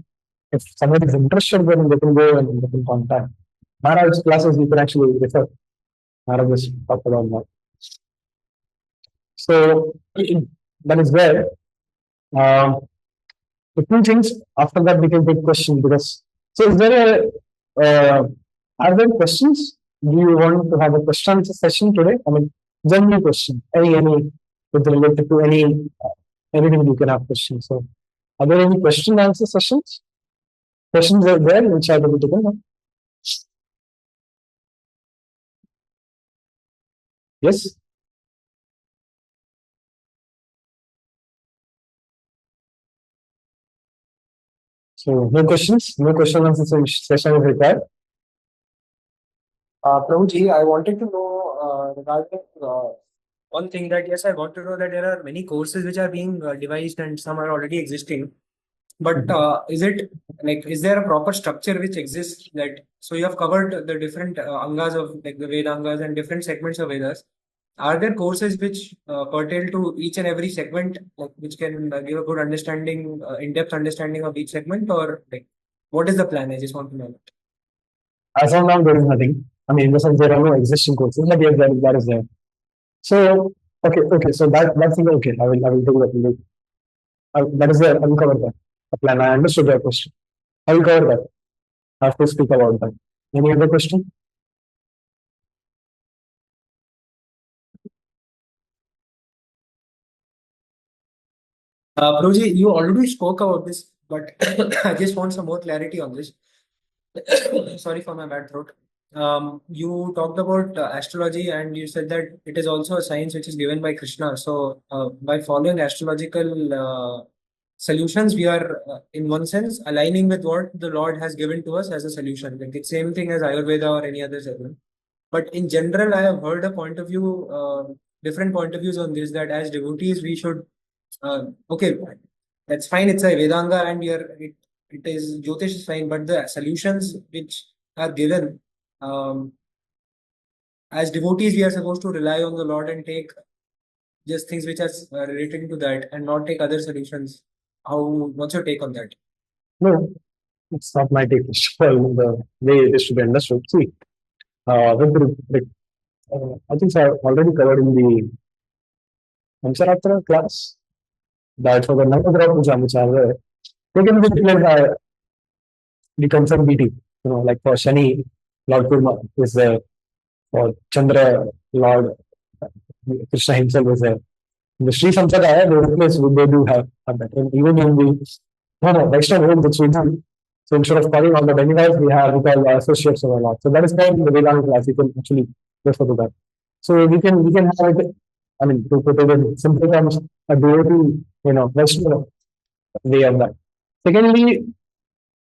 if someone is interested, then they can go and they can contact. Maharaj's classes, you can actually refer. Maharaj just talked about that. So, that is there. The two things, after that, we can take questions because, so is there are there questions? Do you want to have a question answer session today? I mean, general question, any, with related to anything you can have questions. So, are there any question answer sessions? Questions are there which are to be taken? Yes? So, no questions? No question answer session is required. Prabhuji, I wanted to know regarding one thing that yes, I got to know that there are many courses which are being devised and some are already existing. But is there a proper structure which exists that so you have covered the different angas of like the Vedangas and different segments of Vedas. Are there courses which pertain to each and every segment, like which can give a good understanding, in-depth understanding of each segment, or like what is the plan? I just want to know that. As of now, there is nothing. I mean, in the sense there are no existing courses, but yes, that is there. So, okay. So that's okay. I will do that. That is there. I will cover that. The plan. I understood your question. I will cover that. I have to speak about that. Any other question? Prabhuji, you already spoke about this, but I just want some more clarity on this. Sorry for my bad throat. You talked about astrology and you said that it is also a science which is given by Krishna. So, by following astrological solutions, we are, in one sense, aligning with what the Lord has given to us as a solution. Like it's same thing as Ayurveda or any other segment. But in general, I have heard a point of view, different point of views on this, that as devotees, we should, okay, that's fine. It's a Vedanga and it is Jyotish is fine, but the solutions which are given, um, as devotees, we are supposed to rely on the Lord and take just things which are related to that and not take other solutions. What's your take on that? No, it's not my take. First of all, the way it is to be understood. See, I think I already covered in the Pancharatra class that for the Navagraha Puja which are there, they can be declared by the concerned deity. Like for Shani, Lord Kurma is there. For Chandra, Lord Krishna himself is there. In the Sri Sampradaya, they do have that. And even in the Vaishnava home, which we do, so instead of calling all the demigods, we call the associates of our Lord. So that is called in the Vedanta class. You can actually refer to that. So we can have it. I mean, to put it in simple terms, a devotee, Vaishnava way of that. Secondly,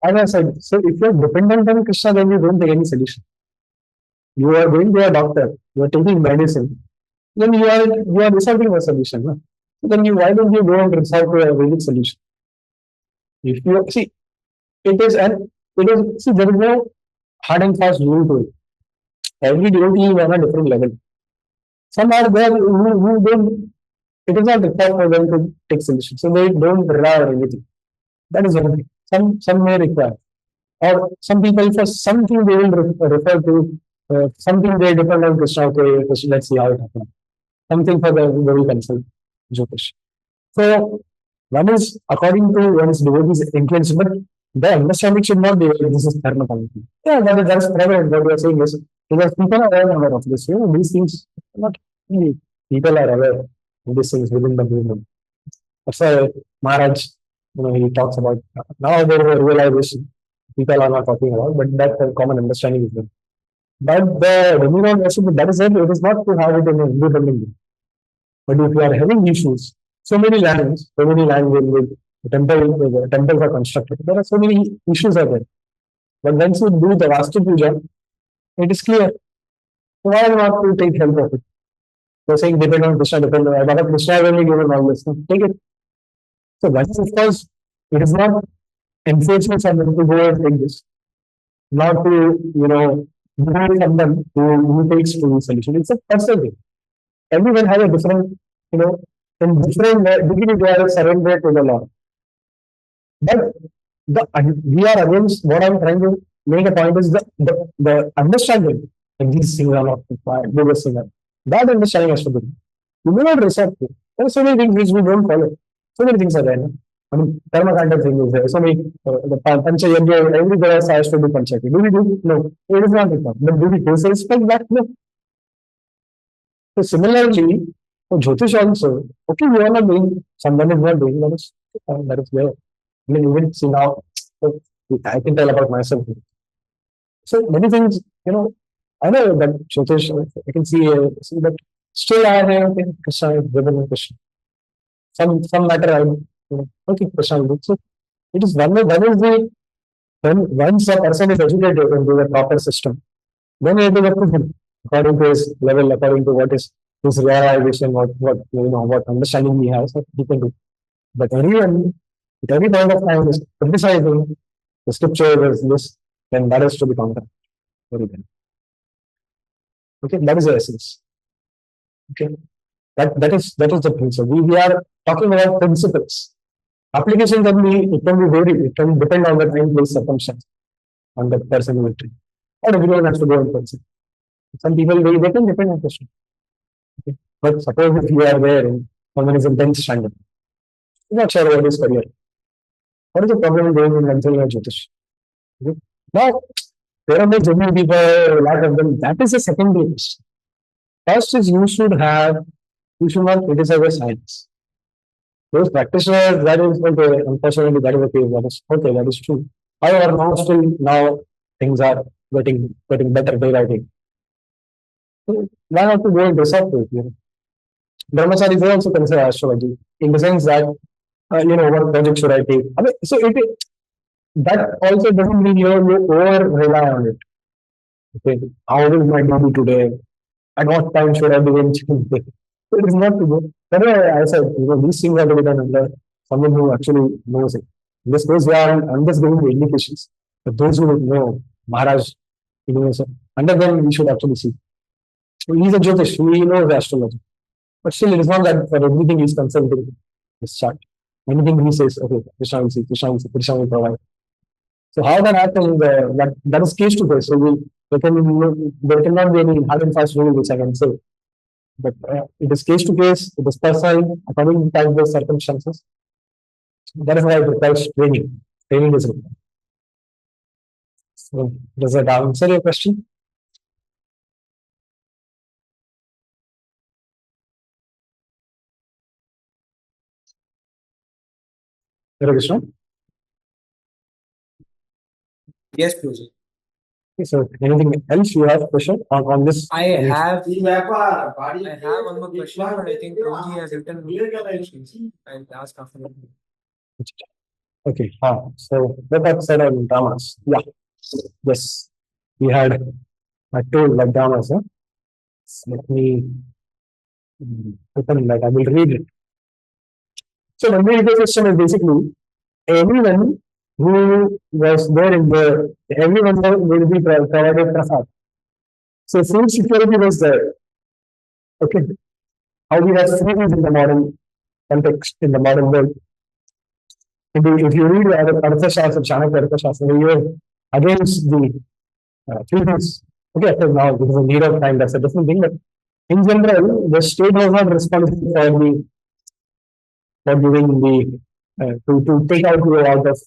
as I said, so if you're dependent on Krishna, then you don't take any solution. You are going to a doctor, you are taking medicine, then you are resorting a solution. No? So then why don't you go and resort to a Vedic solution? If you see, see, there is no hard and fast rule to it. Every devotee is on a different level. Some are there who don't, it is not required for them to take solution. So they don't rely on anything. That is one thing. Some may require. Or some people, for something they will refer to, something they depend on Krishna. Okay, let's see how it happens. Something for the very consult Jyotish. So one is according to one's devotee's influence, but the understanding should not be this is dharma community. Yeah, that is prevalent. What we are saying is because people are aware of this. These things not really, people are aware of these things within the movement. That's why Maharaj, he talks about now there is a realization people are not talking about, but that common understanding is there. But the demigod worship, that is it. It is not to have it in a independent way. But if you are having issues, so many lands where the temples are constructed, there are so many issues are there. But once you do the Vastu Puja, it is clear. So why not to take help of it? They're saying depend on Krishna, depend on Baba Krishna has only given all this. Take it. So that is of course, it is not enforcement for them to go and take this. Not to, demand someone who takes to the solution. It's a personal thing. Everyone has a different, in different degree they are surrendered to the Lord. But we are against what I'm trying to make a point is the understanding that these things are not required. That understanding has to be. You may not resort to. There are so many things which we don't follow. So many things are there. No? I mean, Karma kind of thing is there. So many, the Pancha Yajna, every girl has to do Panchayati. Do we do? No. It is not required. But do we disrespect that? No. So similarly, for Jyotish also, okay, you are not doing, someone is not doing, that is there. I mean, even see now, so I can tell about myself. So many things, I know that Jyotish, I can see that still I have Krishna is driven in Krishna. Some matter I, okay, Krishna will do. So it is one is when once a person is educated into the proper system, then it is up to him, according to his level, according to what is his realization, what understanding he has, what he can do. But everyone, at every point of time, is criticizing the scripture is this, then that is to be countered. Very good. Okay, that is the essence. Okay, that is the principle. We are talking about principles. Application can be varied. It can depend on the time, place, circumstance, on the person who will treat. Not everyone has to go in person. Some people they can depend on Krishna. Okay. But suppose if you are there and someone is in 10th standard, you're not sure about his career. What is the problem in going in Ranchal or Jyotish? Okay. Now, there are no genuine people, a lot of them. That is a secondary question. First is you should not criticize the science. Those practitioners, that is okay, unfortunately, that is the case. That is okay, that is true. However, now things are getting better day by day. So why not to go and resort to it? Brahmacharis they also consider astrology in the sense that what project should I take? I mean, so that also doesn't mean you over rely on it. Okay, how is my duty today? At what time should I be in gym? So it is not to go. That's why I said, these things are to be done under someone who actually knows it. In this case, yeah, I'm just giving the indications. But those who know, Maharaj, so under them we should actually see. So he's a Jyotish, he knows astrology. But still, it is not that for everything he's consulting his chart. Anything he says, okay, Krishna will see, Krishna will see, Krishna will provide. So how that happens, that is case to case. So there cannot be any hard and fast rule which I can say. But it is case to case, it is personal, according to time-based circumstances. That is why it requires training. Training is required. So does that answer your question? Hare Krishna. Yes, Prabhuji. Okay, so anything else you have question on this? I have one more question, but I think Prabhuji has written questions. I'll ask after that. Okay, so what I've said on dramas. Yeah, yes, we had, I told like dramas. Huh? So let me open that. I will read it. So the main ecosystem is basically everyone who was there in the everyone will be provided prasad. So food security was there. Okay, how we have seen it in the modern context in the modern world. If you read Arthashastra, Chanakya Arthashastra, you are against the three things. Okay, of course, now because of need of time, that's a different thing. But in general, the state was not responsible for giving the to take out you out of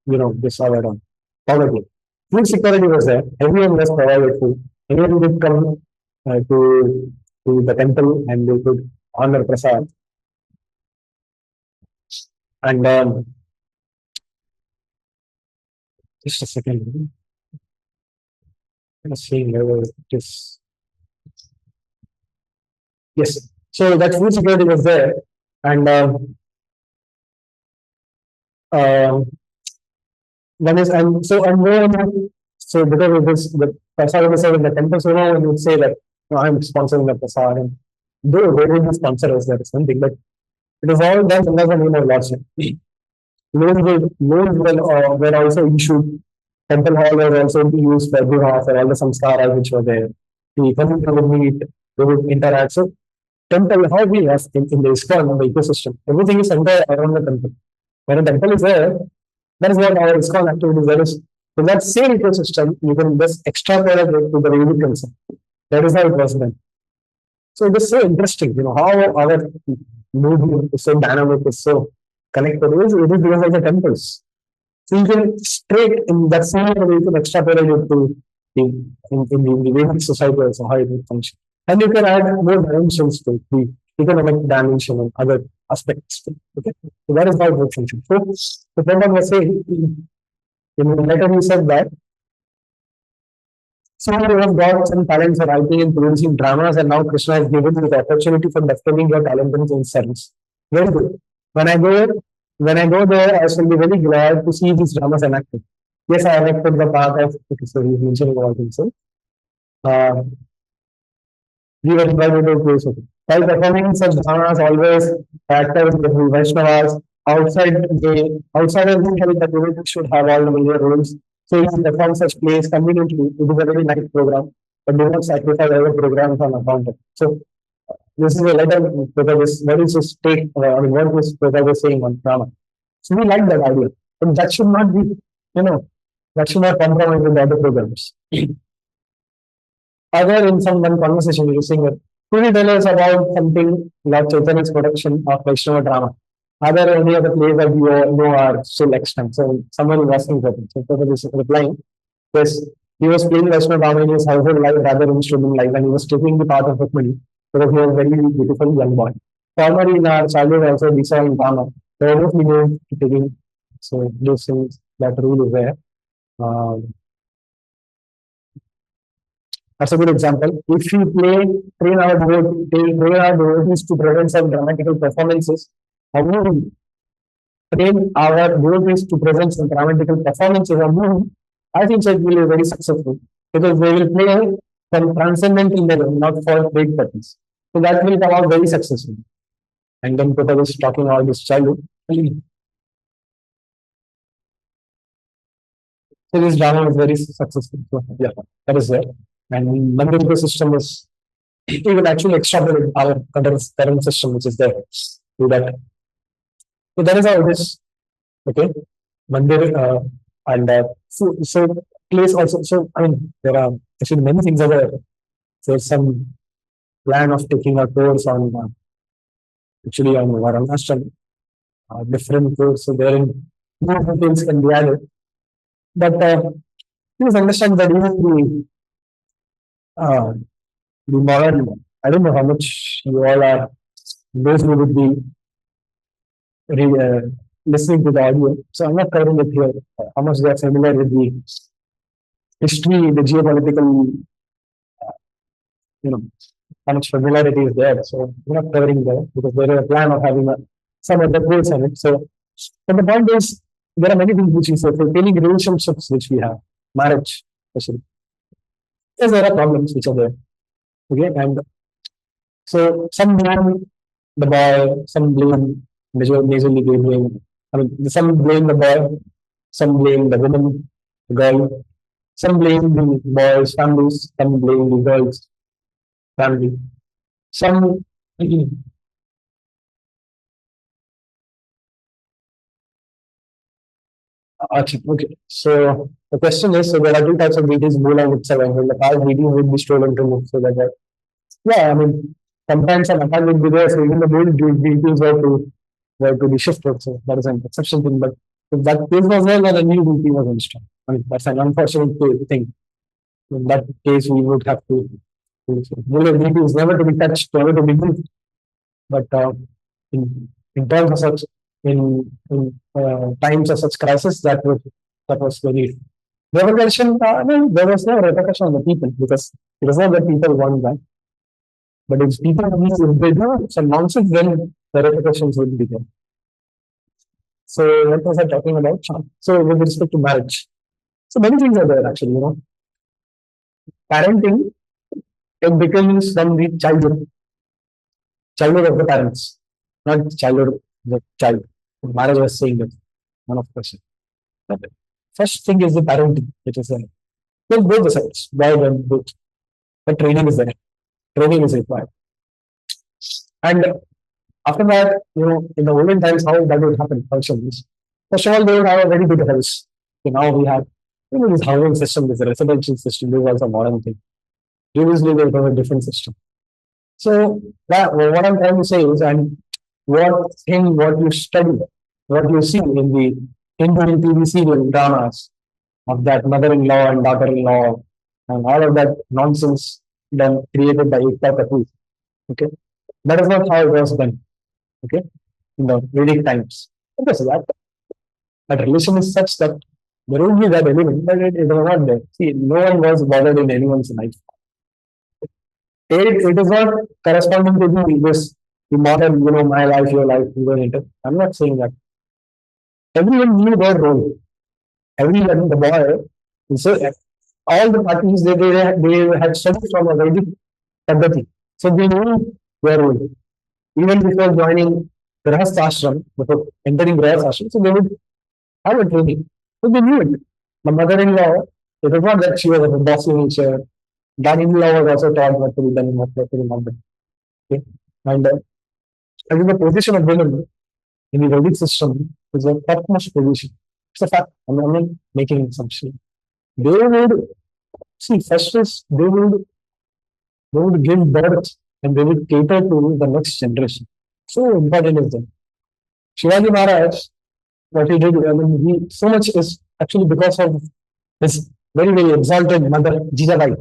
this our poverty. Food security was there. Everyone was provided food. Everyone would come to the temple and they could honor prasad. And just a second. I'm seeing whether it is. Yes. So that food security was there. And one is and so and so because of this the prasad was served in the temple, so no one would say that I'm sponsoring the prasad and though they will be sponsors there is something, but it is all done under the name of lordship. Loans were also issued. Temple hall was also used for for all the samskaras which were there. The community would meet, they would interact. So temple, how we have in the ISKCON, in the ecosystem, everything is centered around the temple. When a temple is there, that is what our ISKCON activities there is. So that same ecosystem, you can just extrapolate it to the Vedic concept. That is how it was done. So it is so interesting, how our movement is so dynamic, is so connected. It is because of the temples. So you can straight in that same way, you can extrapolate it to in the Vedic society also, how it would function. And you can add more dimensions to it, the economic dimension and other aspects. Okay, so that is how it would function. So the Pramban was saying, in the letter he said that so you have got some talents for writing and producing dramas, and now Krishna has given you the opportunity for discovering your talent in service. Very good. When I go there, I shall be very glad to see these dramas enacted. Yes, I enacted the part of so he's mentioning about himself. We were invited to place it. While performing such dramas, always actors, the Vaishnavas, outsiders who felt that devotees should have all the major roles. So he performed such plays conveniently. It is a very nice program, but do not sacrifice other programs on account of. So this is a letter because what is his take, what was Prabhupada was saying on drama. So we like that idea. But that should not be, that should not compromise with the other programs. Other in some one conversation, we were saying that could you tell us about something like Chaitanya's production of Vaishnava drama? Are there any other plays that you know are still extant? So someone was asking that. So Prabhupada is replying, yes, he was playing Vaishnava drama in his household life rather than student life, and he was taking the part of Rukmini because he was a very beautiful young boy. Formerly in our childhood also we saw in drama, so obviously we taking so those things that rule is there. That's a good example. If we train our devotees to present some dramatical performances, or we train our devotees to present some dramatical performances or movie, I think so it will be very successful because they will play from transcendental level, not for big buttons. So that will come out very successful. And then Peter was talking about this childhood. So this drama was very successful. So, yeah, that is there. And London ecosystem is even actually extrapolate our current system, which is there. Do that. So that is how it is. Okay. Mandir and so place also. So I mean, there are actually many things are there. There's some plan of taking a course on actually on Varanashram, different course. So there in more details can be added. But please understand that even the modern, I don't know how much you all are, those who would be listening to the audio. So I'm not covering it here. How much they are familiar with the history, the geopolitical, you know, how much familiarity is there. So we're not covering there because there is a plan of having some other course on it. So, but the point is, there are many things which we say, for daily relationships which we have, marriage, especially. Yes, there are problems which are there. Okay, and so some blame the boy, some blame majorly they blame. I mean, some blame the boy, some blame the woman, the girl, some blame the boys' families, some blame the girls' family. Some okay. So the question is, so there are two types of BTs, Mool and Utsav, and in the past BT would be stolen to move. So that yeah, I mean sometimes an attack would be there, so even the Mool BTs were to be shifted. So that is an exception thing. But if that case was there, then a new BT was installed. I mean that's an unfortunate thing. In that case, we would have to. Mool BT is never to be touched, never to be moved. But in terms of such in times of such crisis, that was very repercussion. No, there was no repercussion on the people because it was not that people want that. But if people if they do some nonsense, then the repercussions will be there. So what was I talking about? So with respect to marriage, so many things are there actually. Parenting it becomes from the childhood of the parents, not childhood of the child. Marriage was saying that one of the question. But first thing is the parenting, which is well, both the sides, boy and both. But training is there. Training is required. And after that, in the olden times, how that would happen functions. First of all, they would have a very good house. So now we have this housing system, this residential system, this is also a modern thing. Previously, they would have a different system. So what I'm trying to say is, and what you study, what you see in the Indian TV serial dramas of that mother-in-law and daughter-in-law and all of that nonsense done created by Ekta Kapoor. Okay, that is not how it was done. Okay, in the Vedic times. Okay, so that relation is such that there will be that element, but it was not there. See, no one was bothered in anyone's life. It is not corresponding to the modern, my life, your life, I'm not saying that. Everyone knew their role. Everyone, the boy, so all the parties they had studied from a Vedic Paddhati. So they knew their role. Even before joining Grahastha Ashram, before entering Grahastha Ashram, so they would have a training. So they knew it. The mother-in-law, it was not that she was of a bossy nature. Dad-in-law was also taught what to be done and what to be not done. Okay? And I think the position of women in the Vedic system is a topmost position. It's a fact. I'm not making an assumption. They would see first is they would give birth and they would cater to the next generation. So important is that. Shivaji Maharaj, what he did, I mean, so much is actually because of his very, very exalted mother, Jijabai.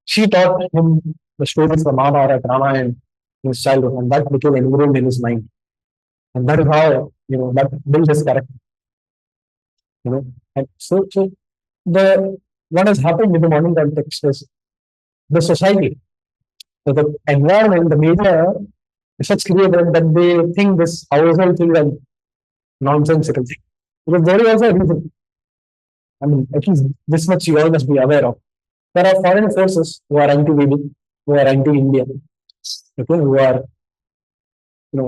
She taught him the stories of Mahabharata, Ramayana in his childhood, and that became ingrained in his mind. And that is how, that built his character. And so what has happened in the modern context is the society, so the environment, the media is such created that they think this household thing is nonsensical thing. Because there is also a reason. I mean, at least this much you all must be aware of. There are foreign forces who are anti-Vedic, who are anti-India, okay, who are,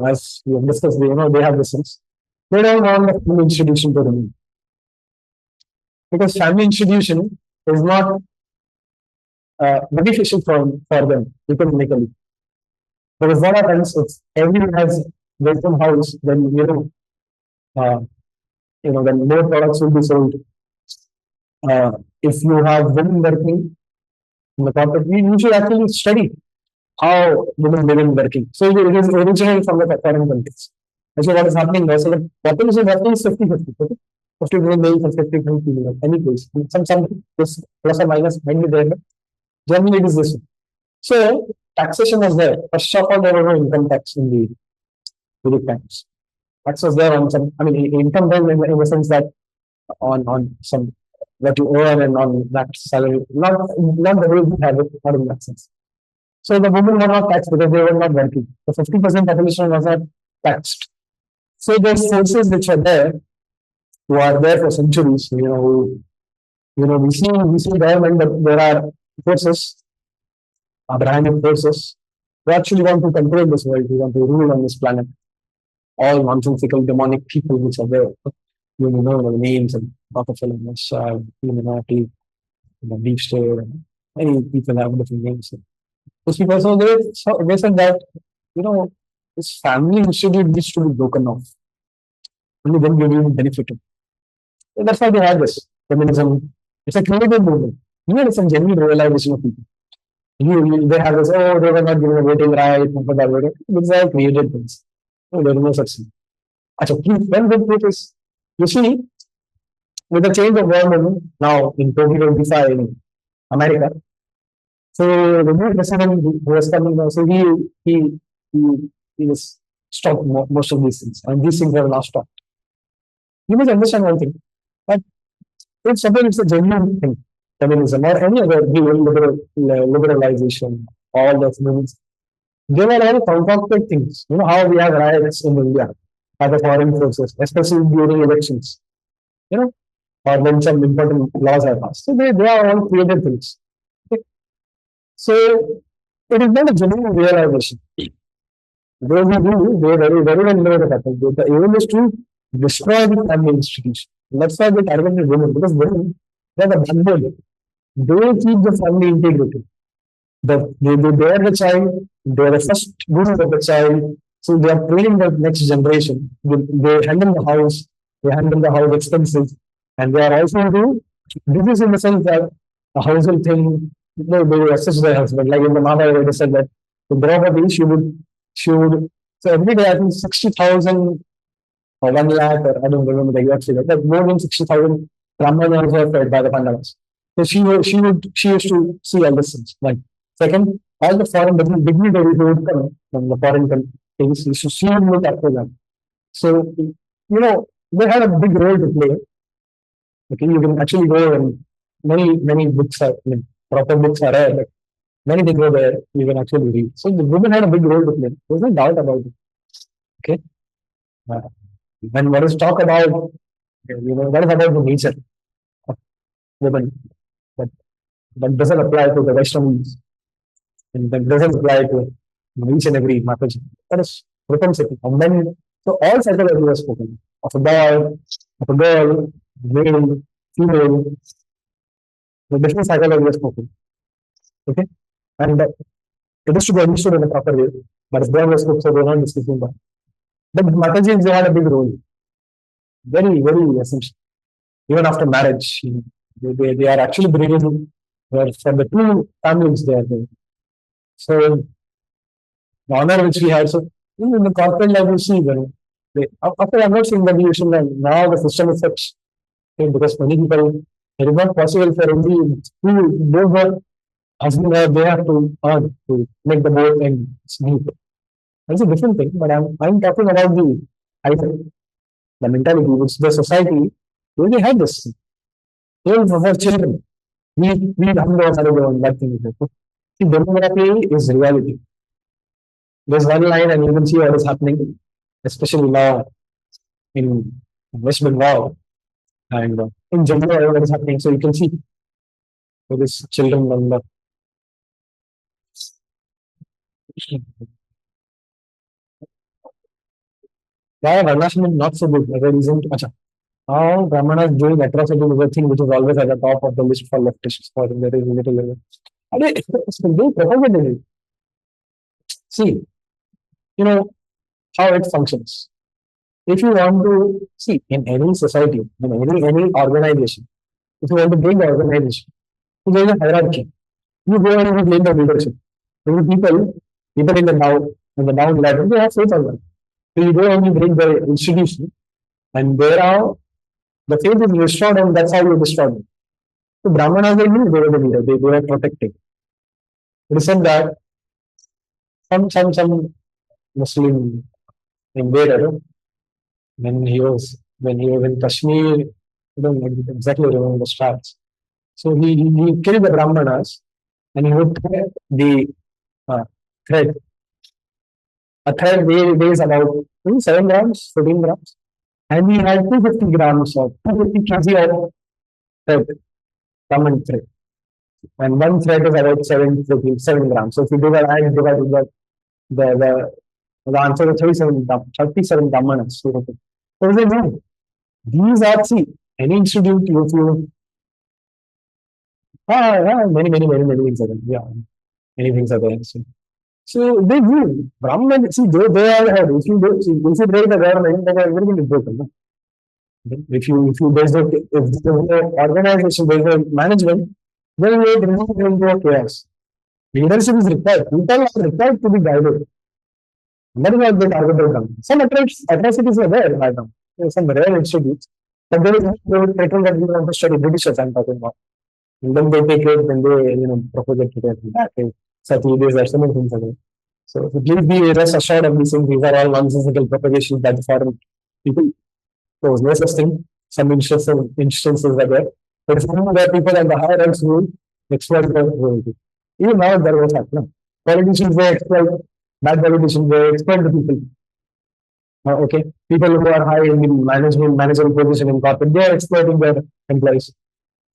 as we have discussed, they have this sense. They don't want the family institution to remain because family institution is not beneficial for them economically. Because what happens if everyone has their own house, then uh, then more products will be sold. If you have women working in the corporate, you should actually study how women live in working. So it is originally from the foreign countries. Actually, what is happening now? So the population roughly is 50-50. Okay? 50% males and 50% female. Any case, some this plus or minus might be there, but generally it is this one. So taxation was there. First of all, there was no income tax in the Vedic times. Tax was there on some. I mean, income tax in the sense that on some what you earn and on that salary, not the way we have it, not in that sense. So the women were not taxed because they were not working. The 50% population was not taxed. So there's forces which are there, who are there for centuries. We see government, but there are forces, Abrahamic forces, who actually want to control this world, who want to rule on this planet. All nonsensical demonic people which are there. You know the names and Rockefeller, Illuminati, Deep State, and many people have different names. Those people, they said that, this family institute needs to be broken off. Only then you will benefit it. So that's why they have this feminism. It's a creative movement. It's a genuine realization of people. They have this, oh, they were not given a voting right, for that voting. These are created things. No, there is no such thing. One good truth is, you see, with the change of government now in 2025 in America, so the new president who was coming now, so he was stopped most of these things, and these things are now stopped. You must understand one thing, that if suppose it's a genuine thing, feminism or any other liberalization, all those movements, they were all concocted things. How we have riots in India by the foreign forces, especially during elections, or when some important laws are passed. So they are all created things. Okay? So it is not a genuine realization. Those who do, they very, very well know that happens. The aim is to destroy the family institution. That's why they targeted women, because women, they are the backbone. They keep the family integrated. They bear the child, they are the first guru of the child, so they are training the next generation. They handle the house, they handle the house expenses, and they are also do business in the sense that a household thing, they assist their husband. Like in the Mahabharata, they said that the Draupadi, she would, so every day I think 60,000 or 1 lakh, or I don't remember the exact figure, but more than 60,000 Brahmanas were fed by the Pandavas. So she used to see all these things. Like, second, all the foreign dignitaries who would come from the foreign countries, she would look after them. So, they had a big role to play. Okay, you can actually go and many books are, proper books are there, but many things go there, you can actually read. So the women had a big role to play. There's no doubt about it. Okay. When what is talk about, what is about the nature of women, that doesn't apply to the Vaishnavas, and that doesn't apply to each and every Mataji. That is propensity of men. So all psychology was spoken of a boy, of a girl, male, female. The different psychology was spoken. Okay, and it is to be understood in a proper way. But if there was books, so we're not discussing that. But Mataji, they had a big role, very, very essential. Even after marriage, they are actually bringing from the two families they are there. So the honor which we have, so in the corporate level, you see, after I'm not saying that you should now the system is such, okay, because many people, it is not possible for only two, those who husband or they have to earn to make the boat and smooth. That's a different thing, but I'm talking about the mentality which the society really had this. Even for children, we हम लोग सारे लोग that thing. See, demography is reality. There's one line, and you can see what is happening, especially now in West Bengal, and in general what is happening. So you can see with these children and why Varnashram is not so good. As a reason to, Acha, how Brahmanas doing atrocity is a thing which is always at the top of the list for leftists for very little level. They propagated it. See, you know how it functions. If you want to see in any society, in any organization, if you want to build the organization, there is a hierarchy. You go and you blame the leadership. Maybe people in the down level, they have faith on them. So you go and you bring the institution, and there are the faith is restored, and that's how you destroy them. So Brahmanas, they knew they were the leader, they were protecting. Listen that some Muslim invader when he was in Kashmir, I don't exactly remember the stats. So he killed the Brahmanas and he would thread the thread. A thread weighs about 7 grams, 14 grams. And he had 250 grams of 250 kg of thread, common thread. And one thread is about 7 grams. So if you do that, I divide the answer is 37 Brahmanas. So they know. These are, see, any institute, if you many things are there. Yeah, many things are there. So they do. Brahman, see, they are ahead. If you break the government, then everything is broken. No? If there's no organization, there's no management, then you remove into a chaos. Leadership is required. People are required to be guided. That is what they targeted them. Some atrocities are there right now. There are some rare institutes. But they would pretend that we want to study Britishers, I'm talking about. And then they take it, then they, propose it to them. That way. Such ideas are so many things again. So please be rest assured of these things. These are all nonsensical propagations by the foreign people. So no such thing. Some instances are there. But if there people at the higher ranks rule, exploit the world. Even now there was happening. Politicians, they exploit bad politicians, they exploit the people. Okay. People who are high in the management position in corporate, they are exploiting their employees.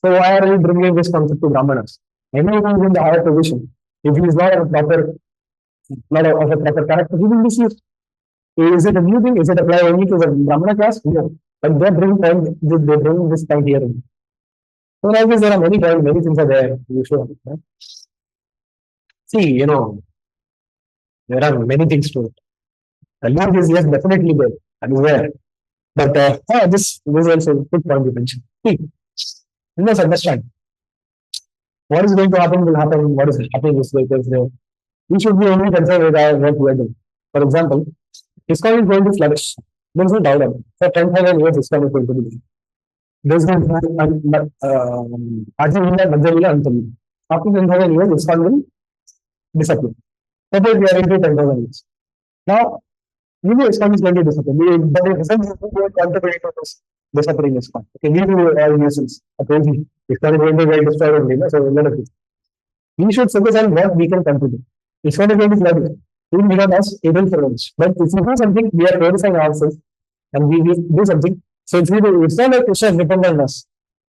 So why are we bringing this concept to Brahmanas? Anyone who is in the higher position, if he is not of a proper character, he will misuse. Is it a new thing? Is it apply only to the Brahmana class? No. But they bring this point here. So like this, there are many things are there. You should see, there are many things to it. The love is yes, definitely there. That is there. But this is also a good point you mentioned. See, you must understand. What is going to happen will happen. What is happening is like this. We should be only concerned with what we are doing. For example, ISKCON is going to flourish. There is no doubt about it. For 10,000 years, ISKCON is going to be there. There is no after 10,000 years, ISKCON will disappear. Suppose we are into 10,000 years. Now, ISKCON is going to disappear. But it doesn't contribute to this disappearing ISKCON. Okay, we do all nuisance. ISKCON is going to get destroyed only. So let us. We should focus on what we can contribute. ISKCON is going to flourish. Even without us, it will flourish. But if we do something, we are purifying ourselves and we do something. So if we do, it's not like Krishna depend on us.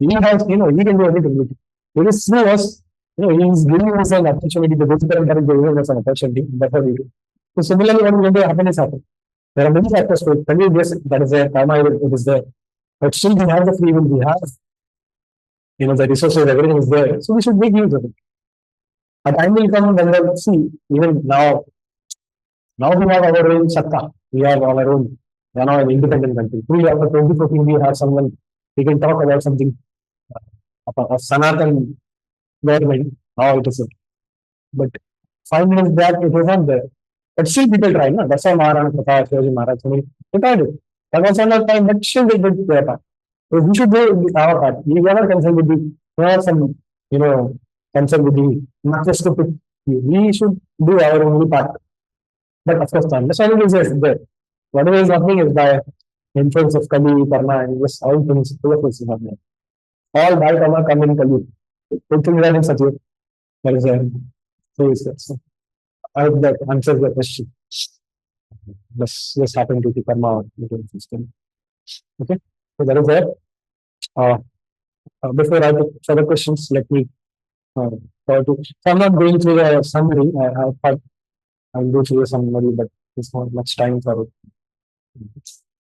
We have, we can do everything. It is through us, he is giving us an opportunity. The visitor and is giving us an opportunity. That's what we do. So similarly, what is going to happen is happen. There are many factors to it. Yes, that is there, karma, it is there. But still we have the free will, we have, the resources, everything is there. So we should make use of it. A time will come when we'll see, even now we have our own Satta. We have our own, we are now an independent country. After 2014, we have someone, we can talk about something of Sanatan government, how it is. But 5 minutes back, it was not there. But still people try, no? That's why Maharana Pratap, Shivaji Maharaj, they tried it. That was not time, but still they did their part. So we should do our part. We are not concerned with we have some, concern with not just to put, we should do our only part. But of course, the understanding is there. Whatever is happening is by influence of Kali, Karma, and this all things, full of things is happening. All by Karma come in Kali. Good things are in Satyut. That is so I hope that answers the question. This happened to the Karma system. Okay, so that is there. Before I take further questions, let me uh, try to. So I'm not going through the summary. I thought I'll go through the summary, but there's not much time for it.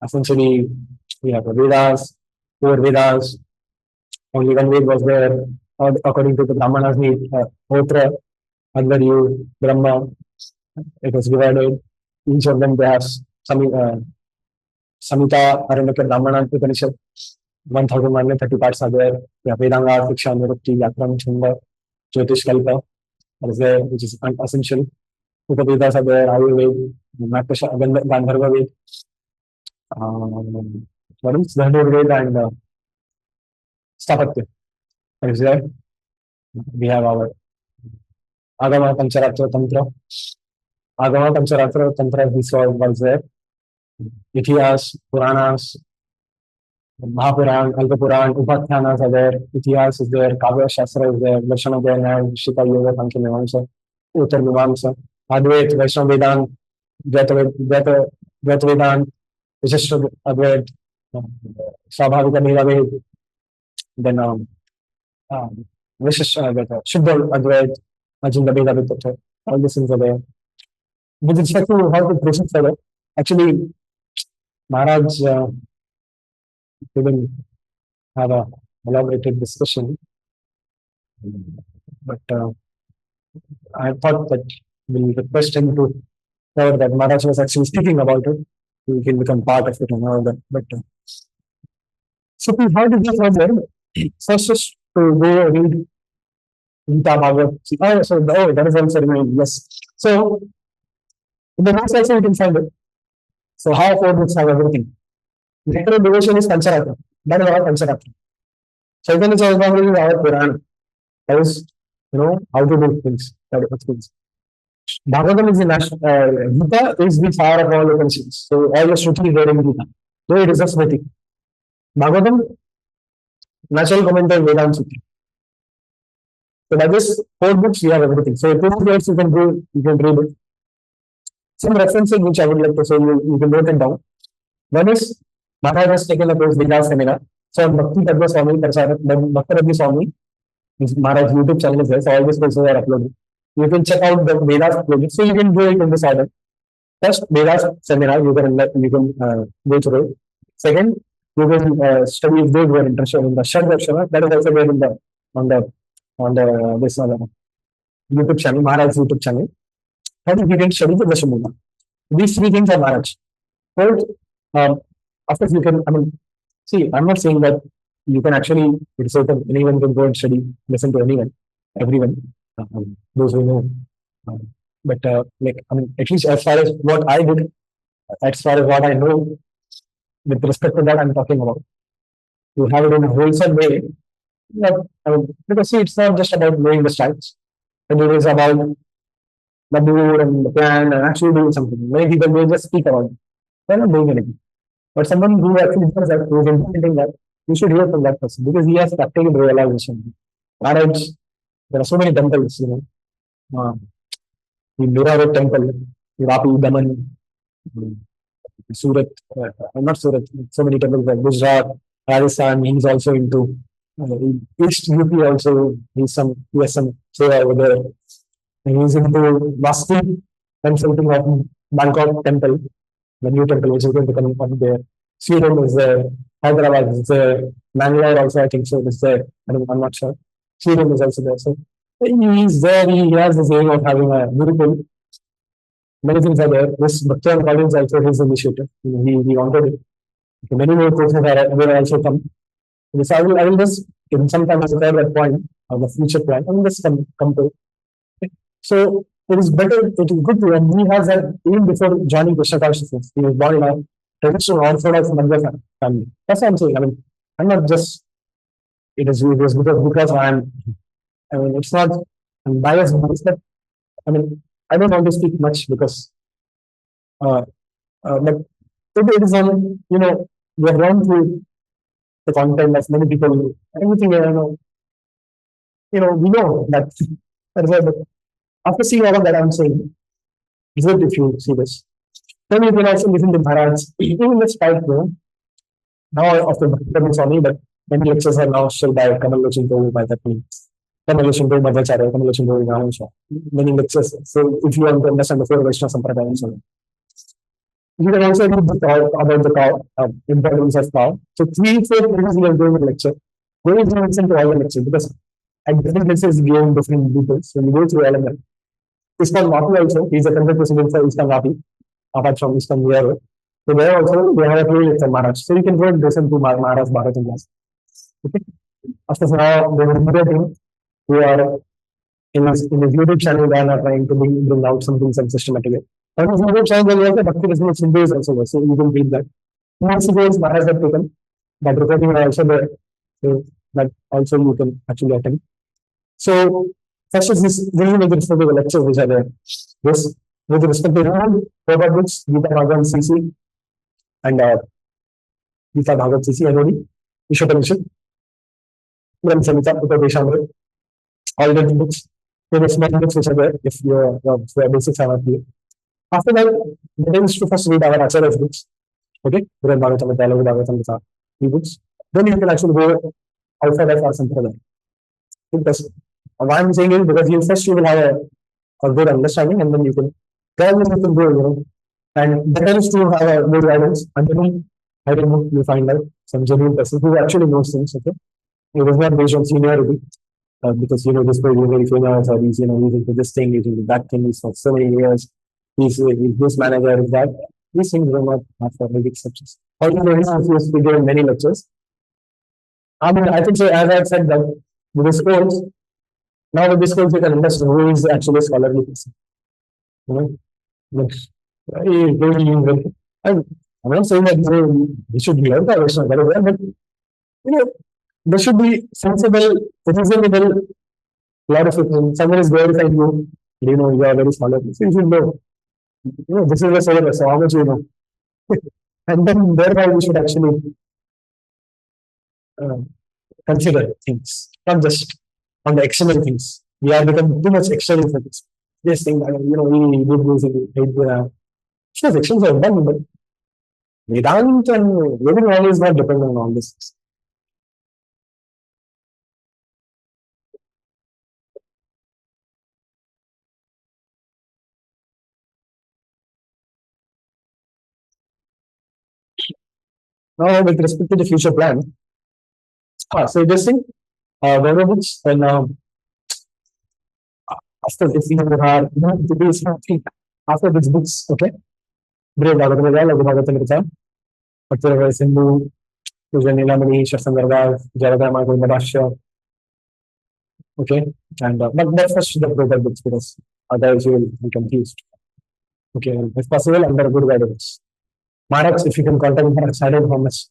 Essentially, we have the Vedas, four Vedas. Only one Ved was there, according to the Brahmanas, Hotra, Advaryu, Brahma. It was divided. Each of them they have Samhita, Aranyaka, Brahmana, Upanishad. 1,130 parts are there. We have Vedanga, Shiksha, Nirukti, Vyakaran, Chunda, Jyotish Kalpa, that is there, which is essential. Upavedas are there, Ayurveda, Gandharva Ved, what else? Dhanur Ved and Stapatya. That is there. We have our Agama Pancharatra Tantra. Agama Pancharatra Tantra, this was there. Ithiyas, Puranas, Mahapuran, Kalpapuran, Upakhyanas are there, Itihas is there, Kavya Shastra is there, Darshana Jayana, Shita Yoga, Sankhya Mimamsa, Uttar Mimamsa, Advait, Vaishnava Vedant, Dvaita Vedant, Vishishta Advait, Swabhavika Niravid, then Shuddha Advait, Ajinda Veda Vittata, all these things are there. With respect to how to proceed further, actually, Maharaj didn't have a elaborated discussion, but I thought that we'll request him to cover that. Maharaj was actually speaking about it. We can become part of it and all that. But so how to go further? First is to go read Gita Bhagavad. That is also remaining. Yes. So in the next also we can find it. So how four books have everything. Literal devotion is Pancharatra. That is our Pancharatra. Chaitanya Charitamrita is our Purana. That is, how to do things. That is things. Bhagavatam is the national, Gita is the fire of all Upanishads. So all the Shruti is there in Gita. Though it is a Smriti. Bhagavatam, natural commentary Vedanta Sutra. So by this four books we have everything. So if you words you can read it. Some references which I would like to say, you can note it down. One is Maharaj has taken a course Veda seminar. So Bhakti Tadva Swami, Bhakti Radha Swami, Maharaj YouTube channel is there. So all these courses are uploaded. You can check out the Vedas uploaded. So you can do it in this order. First, Vedas seminar, you can go through it. Second, you can study if they were interested in the Shadvarshana. That is also there in the on the this YouTube channel, Maharaj YouTube channel. Third, you can study the Dashamula. These three things are Maharaj. Fourth, of course, you can, see, I'm not saying that you can actually, it's open, anyone can go and study, listen to anyone, everyone, those who know. But, at least as far as what I did, as far as what I know, with respect to that, I'm talking about. You have it in a wholesome way. Because, see, it's not just about knowing the styles, but it is about the mood and the plan and actually doing something. Many people will just speak about it. They're not doing anything. But someone who actually does that, who is implementing that, you should hear from that person because he has practical realization. Maharaj, there are so many temples, the Mira Road temple, Vapi, Daman, Surat, not Surat, so many temples like Gujarat, Rajasthan, he's also into East UP also, he has some seva over there. And he's into Vastu consulting of Bangkok temple, the new temple which is going to come up there. Sweden is there, Hyderabad is there, Bangalore also I think so is there. I'm not sure. Sweden is also there. So he's there, he has this aim of having a miracle. Many things are there. This Bhakti College also his initiative. He wanted it. Many more courses will also come. So I will just in some time after that point of the future plan, I will just come to it. So it is better, it is good to, and he has that even before joining Krishna consciousness. He was born in a traditional Orthodox Madhya family. That's what I'm saying. I'm not just, it was because it's not, I'm biased, but I don't want to speak much because, but it is on, we have gone through the content of many people, everything, we know that, but after seeing all of that, I'm saying, it's good if you see this. Then you can also listen to Maharaj, even the spike, now of the Bhakti Swami, but Many lectures are now still by Kamal Lochinko, by that means. Kamal Lochinko, Madhacharya, Kamal Lochinko, Ramasha. Many lectures. So if you want to understand the four Vaishnava Sampradaya and so on. You can also read the talk about the cow, importance of cow. So 3, 4 pages we are doing a lecture. Go and listen to all the lectures because at different places given different details. So you go through all of them. Iskan Vapi also, he's a content president for Iskan Vapi, apart from Iskan Vero. So there also they have a play lecture Maharaj. So you can go and listen to Maharaj Bharat in class. Okay. After now, there is another thing who are in his YouTube channel, they are trying to bring out something some systematic. On his YouTube channel, there is a Bhakti Business Hindu is also there, so you can read that. Once ago, Maharaj have taken that recording are also there, so that also you can actually attend. So first is this with respect to the lectures which are there. This with respect to Prabhupada books, Gita Bhagwan CC and Gita Bhagwan CC, NOD, Ishopanishad, Brahma Samhita, Upadeshamrit, all the books. There are small books which are there if your basics are not clear. After that, the is to first read our Acharya's books. Okay, Brahma Bhagavatam, Telugu Bhagavatam, books. Then you can actually go outside of our Sampradaya. Because why I'm saying is because you will have a good understanding and then you can go, and better is to have a good guidance. And then I don't know, you find out some genuine person who actually knows things. Okay, it was not based on seniority. Because this person is very famous, or he's he's into this thing, he's into that thing, he's for so many years, he's this manager, is that. These things will not have for big exceptions. Also, he has given many lectures. I mean, I think so, as I said that with this course, now with this course you can understand who is actually a scholarly person. I'm not saying that we should learn the Vaishnava very well, but there should be sensible, reasonable lot of it. Someone is glorifying you, you are very scholarly. So you should know, this is the syllabus, so how much you know. And then thereby we should actually consider things, not just on the external things. We are becoming too much external for this. This thing, we did this, sure, actions are done, but Vedanta and living all is not dependent on this. Now, with respect to the future plan, so this thing, books, and after this, after these books, okay, Brave Bhagavatam, Bhagavatam, Bhakti Sindhu, Nilamani, Shasangarva, Jaradama, Gundabasha, okay, and but first the Brave books because otherwise you will be confused. Okay, if possible, under good guidance. Maharaj, if you can contact Maharaj, I don't know how much.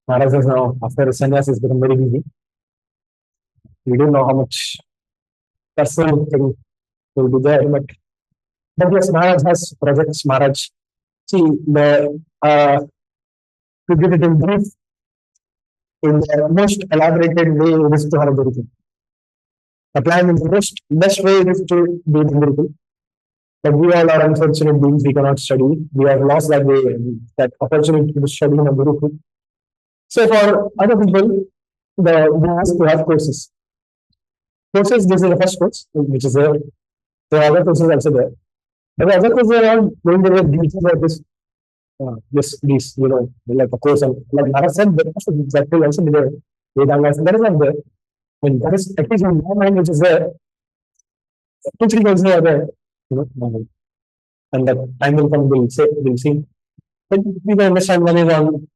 Maharaj is now, after sannyas, has become very busy. We don't know how much personal thing will be there, but yes, Maharaj has projects. Maharaj, see, to give it in brief, in the most elaborated way, it is to have a miracle. The plan in the best way is to do the miracle. But we all are unfortunate beings, we cannot study. We have lost that way, that opportunity to study in a Gurukul. So for other people, we ask to have courses. Courses, this is the first course, which is there. There are other courses also there. But the other courses are all going to be details like this, like a course. And like Maharaj said, that will also be there. Vedanga, that is not there. And that is at least in my mind, which is there. 2-3 courses are there. And that time will come, we'll see. But we can understand one is on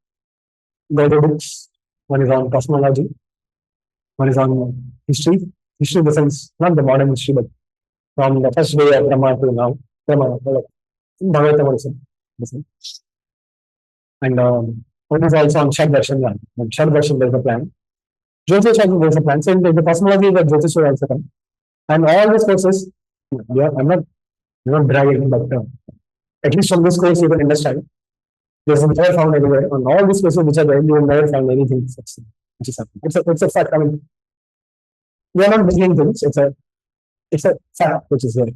the books, one is on cosmology, one is on history. History in the sense, not the modern history, but from the first day of Brahma to now, Bhagavatam also. And one is also on Shad Darshan. Shad Darshan, there's a plan. Jyotish also there's a plan. So in the cosmology, the Jyotish will also come. And all these courses, I'm not bragging, but at least from this course you can understand. There's never found anywhere. On all these courses which are there, you will never find anything which is happening. It's a fact. I mean, we are not making things. It's a fact which is there.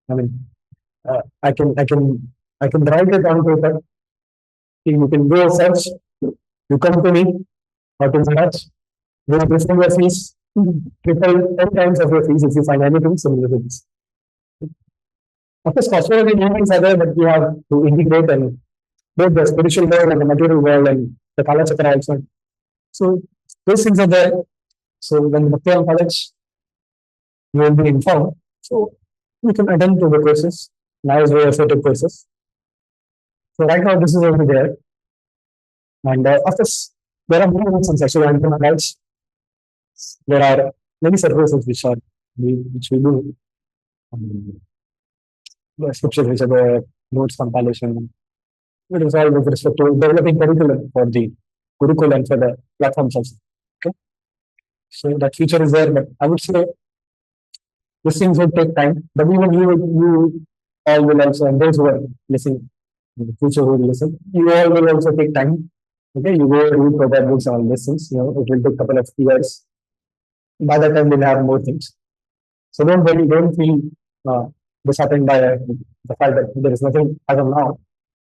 I mean, I can write it on paper. You can go search. You come to me. What is that? Will triple your fees, triple 10 times of your fees if you find anything similar to this. Of course, cosmology meanings are there, but you have to integrate and both the spiritual world and the material world and the Kala Chakra also. So those things are there. So when you appear in college, you will be informed. So you can attend to the courses. Now is very effective courses. So right now this is over there. And of course, there are many reasons actually until adults. There are many services which we do. Um, the scriptures which are the notes compilation. It is all with respect to developing curriculum for the Gurukul and for the platforms also. Okay. So that feature is there, but I would say these things will take time. But even you all will also, and those who are listening in the future who will listen, you all will also take time. Okay, you go read proper books on lessons, it will take a couple of years. By that time, we'll have more things. So don't worry, don't feel disheartened by the fact that there is nothing as of now.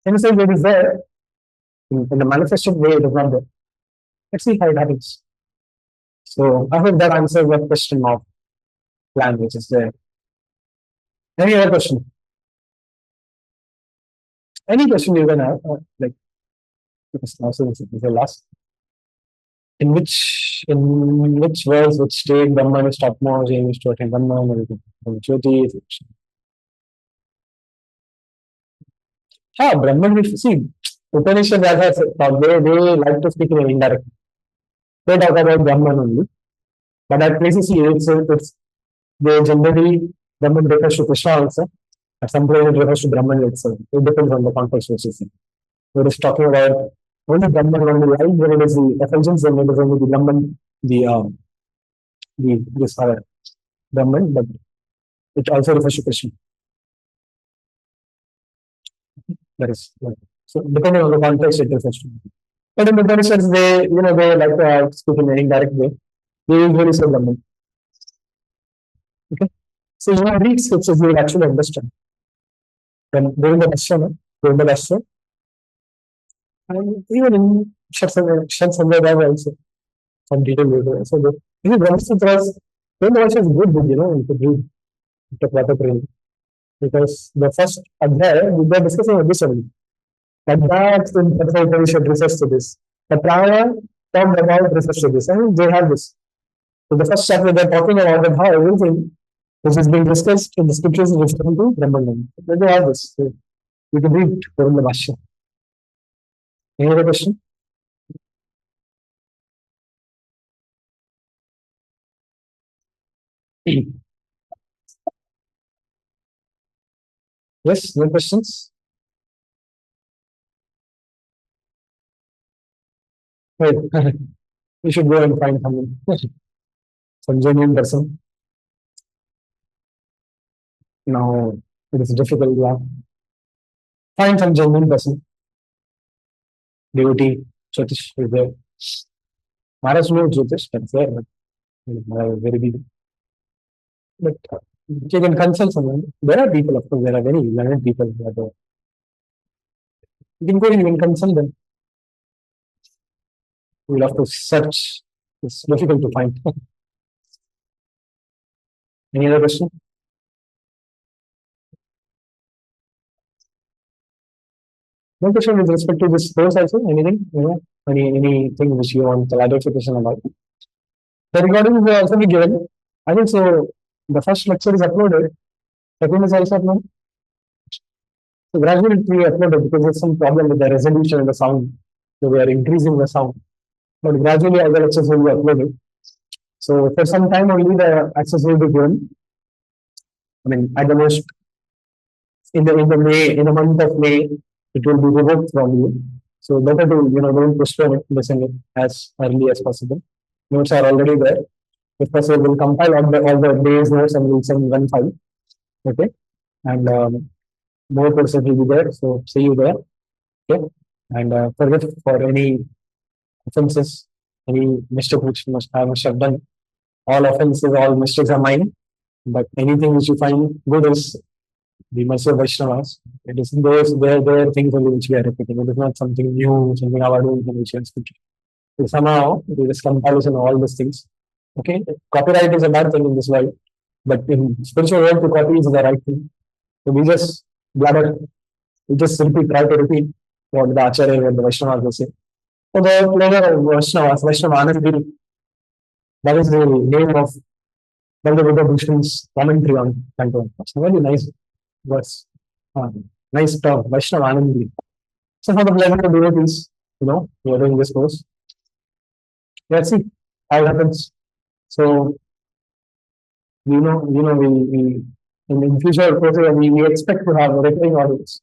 In the same way, it is there. In the manifested way, it is not there. Let's see how it happens. So I hope that answers the question of plan which is there. Any other question? Any question you can have, like also this is the last. In which verse, which state Brahman is topmost, aim is to attain Brahman, everything. Jyoti is Brahman, we see, Upanishad Rajas, they like to speak in indirect. They talk about Brahman only. But at places, they generally, Brahman refers to Krishna also. At some point, it refers to Brahman itself. It depends on the context which is in. We're just talking about only Brahman, only light, when it is the effulgence, then it is only the Brahman, this Brahman, but it also refers to Krishna. That is, so depending on the context, it refers to. But in the Upanishads, they like to speak in an indirect way. They usually say Brahman. Okay. So you read scriptures, you will actually understand. Then during the lecture, and even in Shat also, some detail later. So the Brahmastras, then also is good book, you could read the proper training. Because the first adhyaya, we were discussing this only. And that in Katha Upanishad refers to this. The Praya talked about refers to this, and they have this. So the first chapter they're talking about how everything which is being discussed in the scriptures is referring to Brahman. Then they have this. So you can read from the Bhashya. Any other question? Yes, no questions? Wait, we should go and find someone. Some genuine person. Now, it is difficult. Yeah. Find some genuine person. Devotee, Jyotish is there. Maharaj knows Jyotish, that's there, but very big. But you can consult someone. There are people, of course, there are very learned people who are there. You can go and you can consult them. You will have to search. It's difficult to find. Any other question? No question with respect to this course also? Anything? Anything which you want clarification about? The recording will also be given. I think so. The first lecture is uploaded. Second is also uploaded. So gradually it will be uploaded because there's some problem with the resolution and the sound. So we are increasing the sound. But gradually all the lectures will be uploaded. So for some time only the access will be given. I mean, at the most in the month of May, it will be revoked from you. So better to don't postpone it, listen it as early as possible. Notes are already there. If possible, we'll compile all the days notes and we'll send one file. Okay, and more courses will be there. So see you there. Okay, and for any offenses, any mistake which I must have done, all offenses, all mistakes are mine. But anything which you find good is the mercy of Vaishnavas. It is those their things only which we are repeating. It is not something new, something our own which we are speaking. Somehow there is comparison all these things. Okay, copyright is a bad thing in this world, but in spiritual world, to copy is the right thing. So we just blabber, we just simply try to repeat what the Acharya and the Vaishnavas will say. So the pleasure of Vaishnavas, Vaishnava Anand, that is the name of Bhagavad Bhushan's commentary on Canto. It's a very nice verse. Nice term, Vaishnava Anand. So for the pleasure of devotees, we are doing this course. Let's see how it happens. So we in future courses we expect to have a recurring audience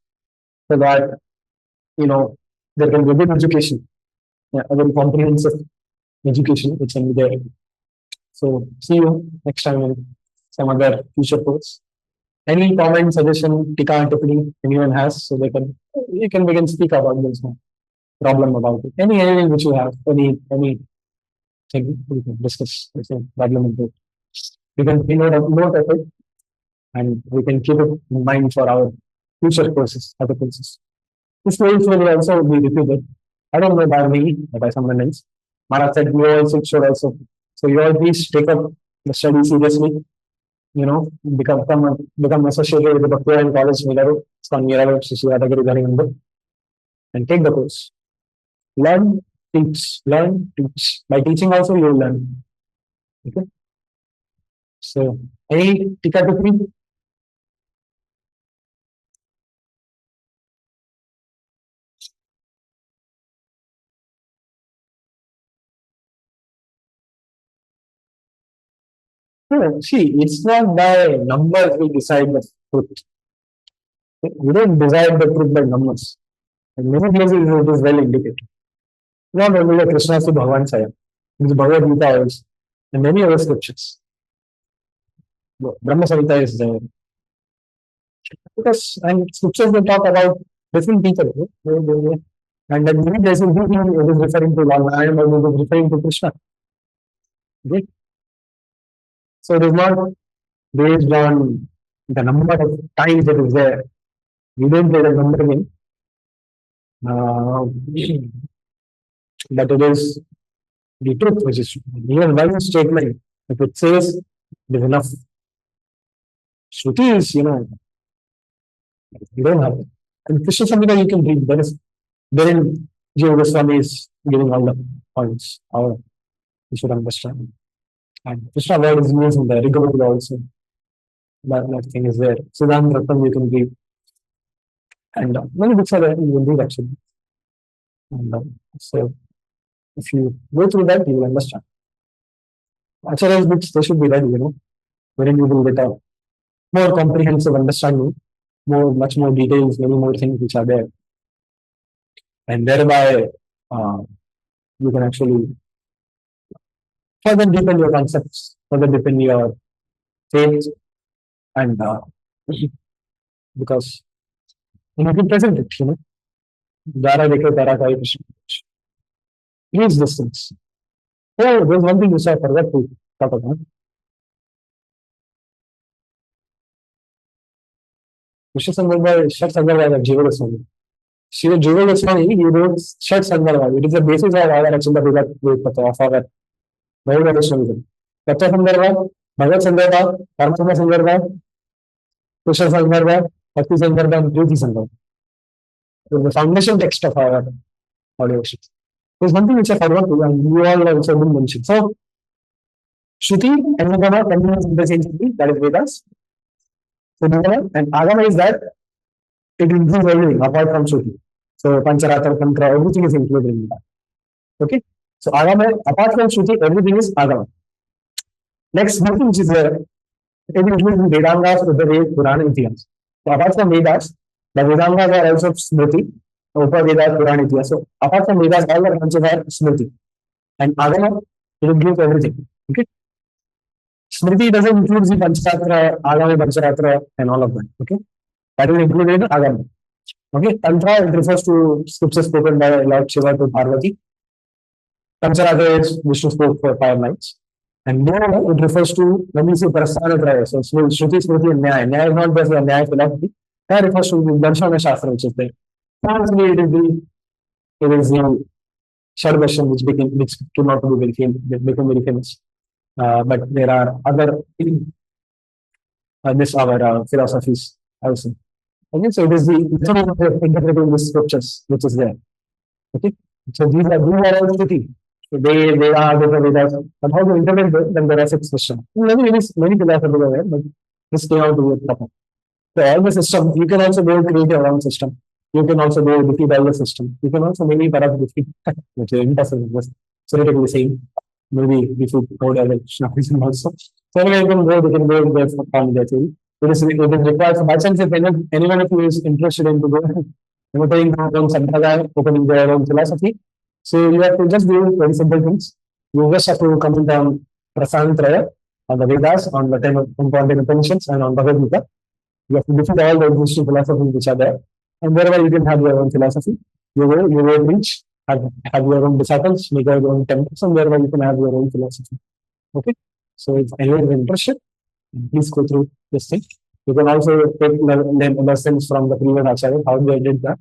so that there can be a good education, a very comprehensive education which can be there. So see you next time in some other future course. Any comment, suggestion, tika, tippani anyone has, so you can begin speak about this. No problem about it. Anything which you have, any thing we can discuss. There's no problem in it. We can note of it, and we can keep it in mind for our future courses, other courses. This course will also be repeated. I don't know by me, but by someone else. Maharaj said you also should also. So you all please take up the study seriously. Become associated with the Bhaktivedanta College, Miraru. It's called Miraru, Shishiyadagiri Dharinandu. And take the course. Learn, teach. Learn, teach. By teaching also you will learn. Okay. So, any tika tippani? See, it's not by numbers we decide the truth. We don't decide the truth by numbers. In many places it is well indicated. Not only the Krishna to Bhagavan Saya, it's Bhagavad Gita is, and many other scriptures. Brahma Samhita is there. Because and scriptures will talk about different people. And then many places it is referring to Lord Narayan or it is referring to Krishna. Okay? So it is not based on the number of times it is there. We don't play the number game. But it is the truth which is even one statement. If it says it is enough. Shruti is, you don't have it. And Krishna Samhita you can read. Therein Jiva Goswami is giving all the points. How you should understand. And Krishna word is used in the Rigavada also. That thing is there. Siddhanta Ratnam you can read. And many books are there you will read actually. And so if you go through that, you will understand. Acharya's books, they should be read, wherein you will get a more comprehensive understanding, much more details, many more things which are there. And thereby, you can actually further deepen your concepts, further deepen your faith, and because you can present it, Dara Dekhe Tara Kai Krishna. Use these things. Oh, there's one thing which I forgot to talk about. Krishna Sangarbhai, Shat Sangarbhai of Jiva Goswami. Jiva Goswami, he wrote Shat Sangarbhai. It is the basis of our Achinta Vedanta of our Vaishnava Vaishnavism. Tattva Sangarbhai, Bhagavad Sangarbhai, Paramatma Sangarbhai, Krishna Sangarbhai, Bhakti Sangarbhai, and Jyoti Sangarbhai. The foundation text of our audio worksheets. There's one thing which I forgot to, and you all also didn't mention. So, Shruti and Agama continues interchangeably, that is Vedas. So, and Agama is that it includes everything apart from Shruti. So, Pancharatra, Tantra, everything is included in that. Okay? So, Agama, apart from Shruti, everything is Agama. Next, something which is there, it includes Vedangas, Uddhave, Purana, Itihas. So, apart from Vedas, the Vedangas are also Smriti, Upavedas, Purana, Itihas. So, apart from Vedas, all the branches are Smriti. And Agama, it includes everything. Okay? Smriti doesn't include the Pancharatra, Agama, Pancharatra, and all of that. Okay? That is included in Agama. Okay? Tantra, it refers to scriptures spoken by Lord Shiva to Parvati. Pancharatra is Vishnu spoke for 5 nights. And more, it refers to when we say Prasthanatraya. So, Shruti, Smriti, and Nyaya. Nyaya is not just the Nyaya philosophy. That refers to the Darshana Shastra, which is there. It is the short version which came out to be very famous, become very famous. But there are other this our philosophies also. Okay, so it is the method of interpreting the scriptures which is there. Okay, so these are all city. So they are the Vedas. But how to interpret them? Then there are six systems. Many philosophers are there, but this came out to be a proper. So all the system, you can also go create your own system. You can also go defeat all the system. You can also maybe perhaps defeat, which is impossible, just theoretically saying, maybe defeat code as a Krishna also. So anyway, you can go there for found that theory. It is required for by chance if anyone of you is interested in to go, opening their own sampradaya, opening their own philosophy. So you have to just do very simple things. You just have to comment on Prasantraya, on the Vedas, on the 10 important Upanishads, and on Bhagavad Gita. You have to defeat all the existing philosophies which are there. And wherever you can have your own philosophy, you will reach, have your own disciples, make your own temples, and wherever you can have your own philosophy. Okay? So if anyone is interested, please go through this thing. You can also take lessons from the previous acharya, how they did that.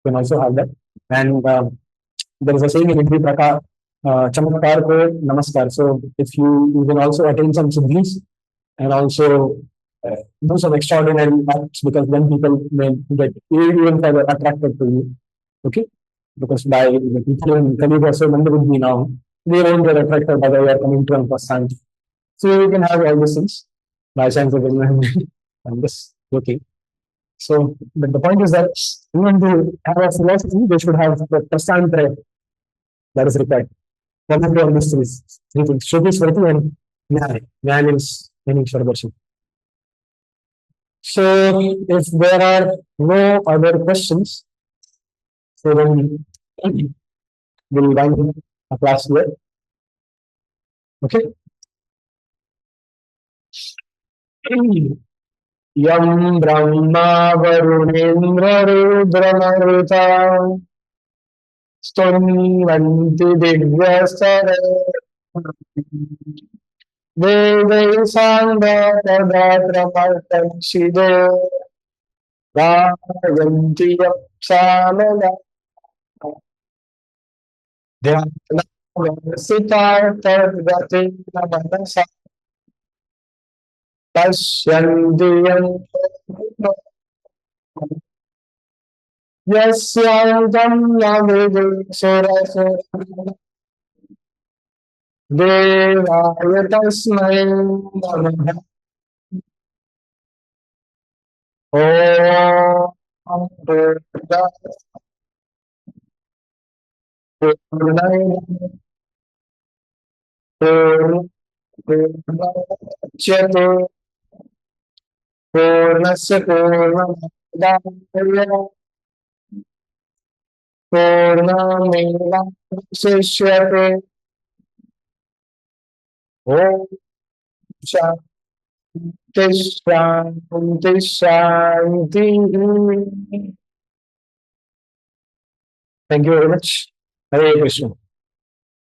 You can also have that. And there is a saying in Hindi, Chamatkar ko namaskar. So if you can also attain some siddhis and also do some extraordinary acts because then people may get even further attracted to you. Okay? Because by the people in Kali are so many would be now, they won't get attracted by the way are coming to understand. So you can have all these things by chance of environment. I'm just joking. So, but the point is that even to have a philosophy, they should have the prasantra that is required. One of all these three things. Shruti, Smriti, and Jnana. Jnana is meaning Shwardarshan. So, if there are no other questions, so then we'll wind a class here. Okay. Yam Brahma Varunendra Rudramruta Stunvanti Divyasara Vede Sangha Padatramartanshido Vayanti Yapsamala Sitar Tadvati Namanasa Pasyandiyan Yasyadam Yavidu Surasura Devaya Tasmai Namaha Om Purna Purnachatu Purnasya Purnamadaaya Purnameva Sishyate Om Shanti Shanti Shanti. Thank you very much. Hare Krishna.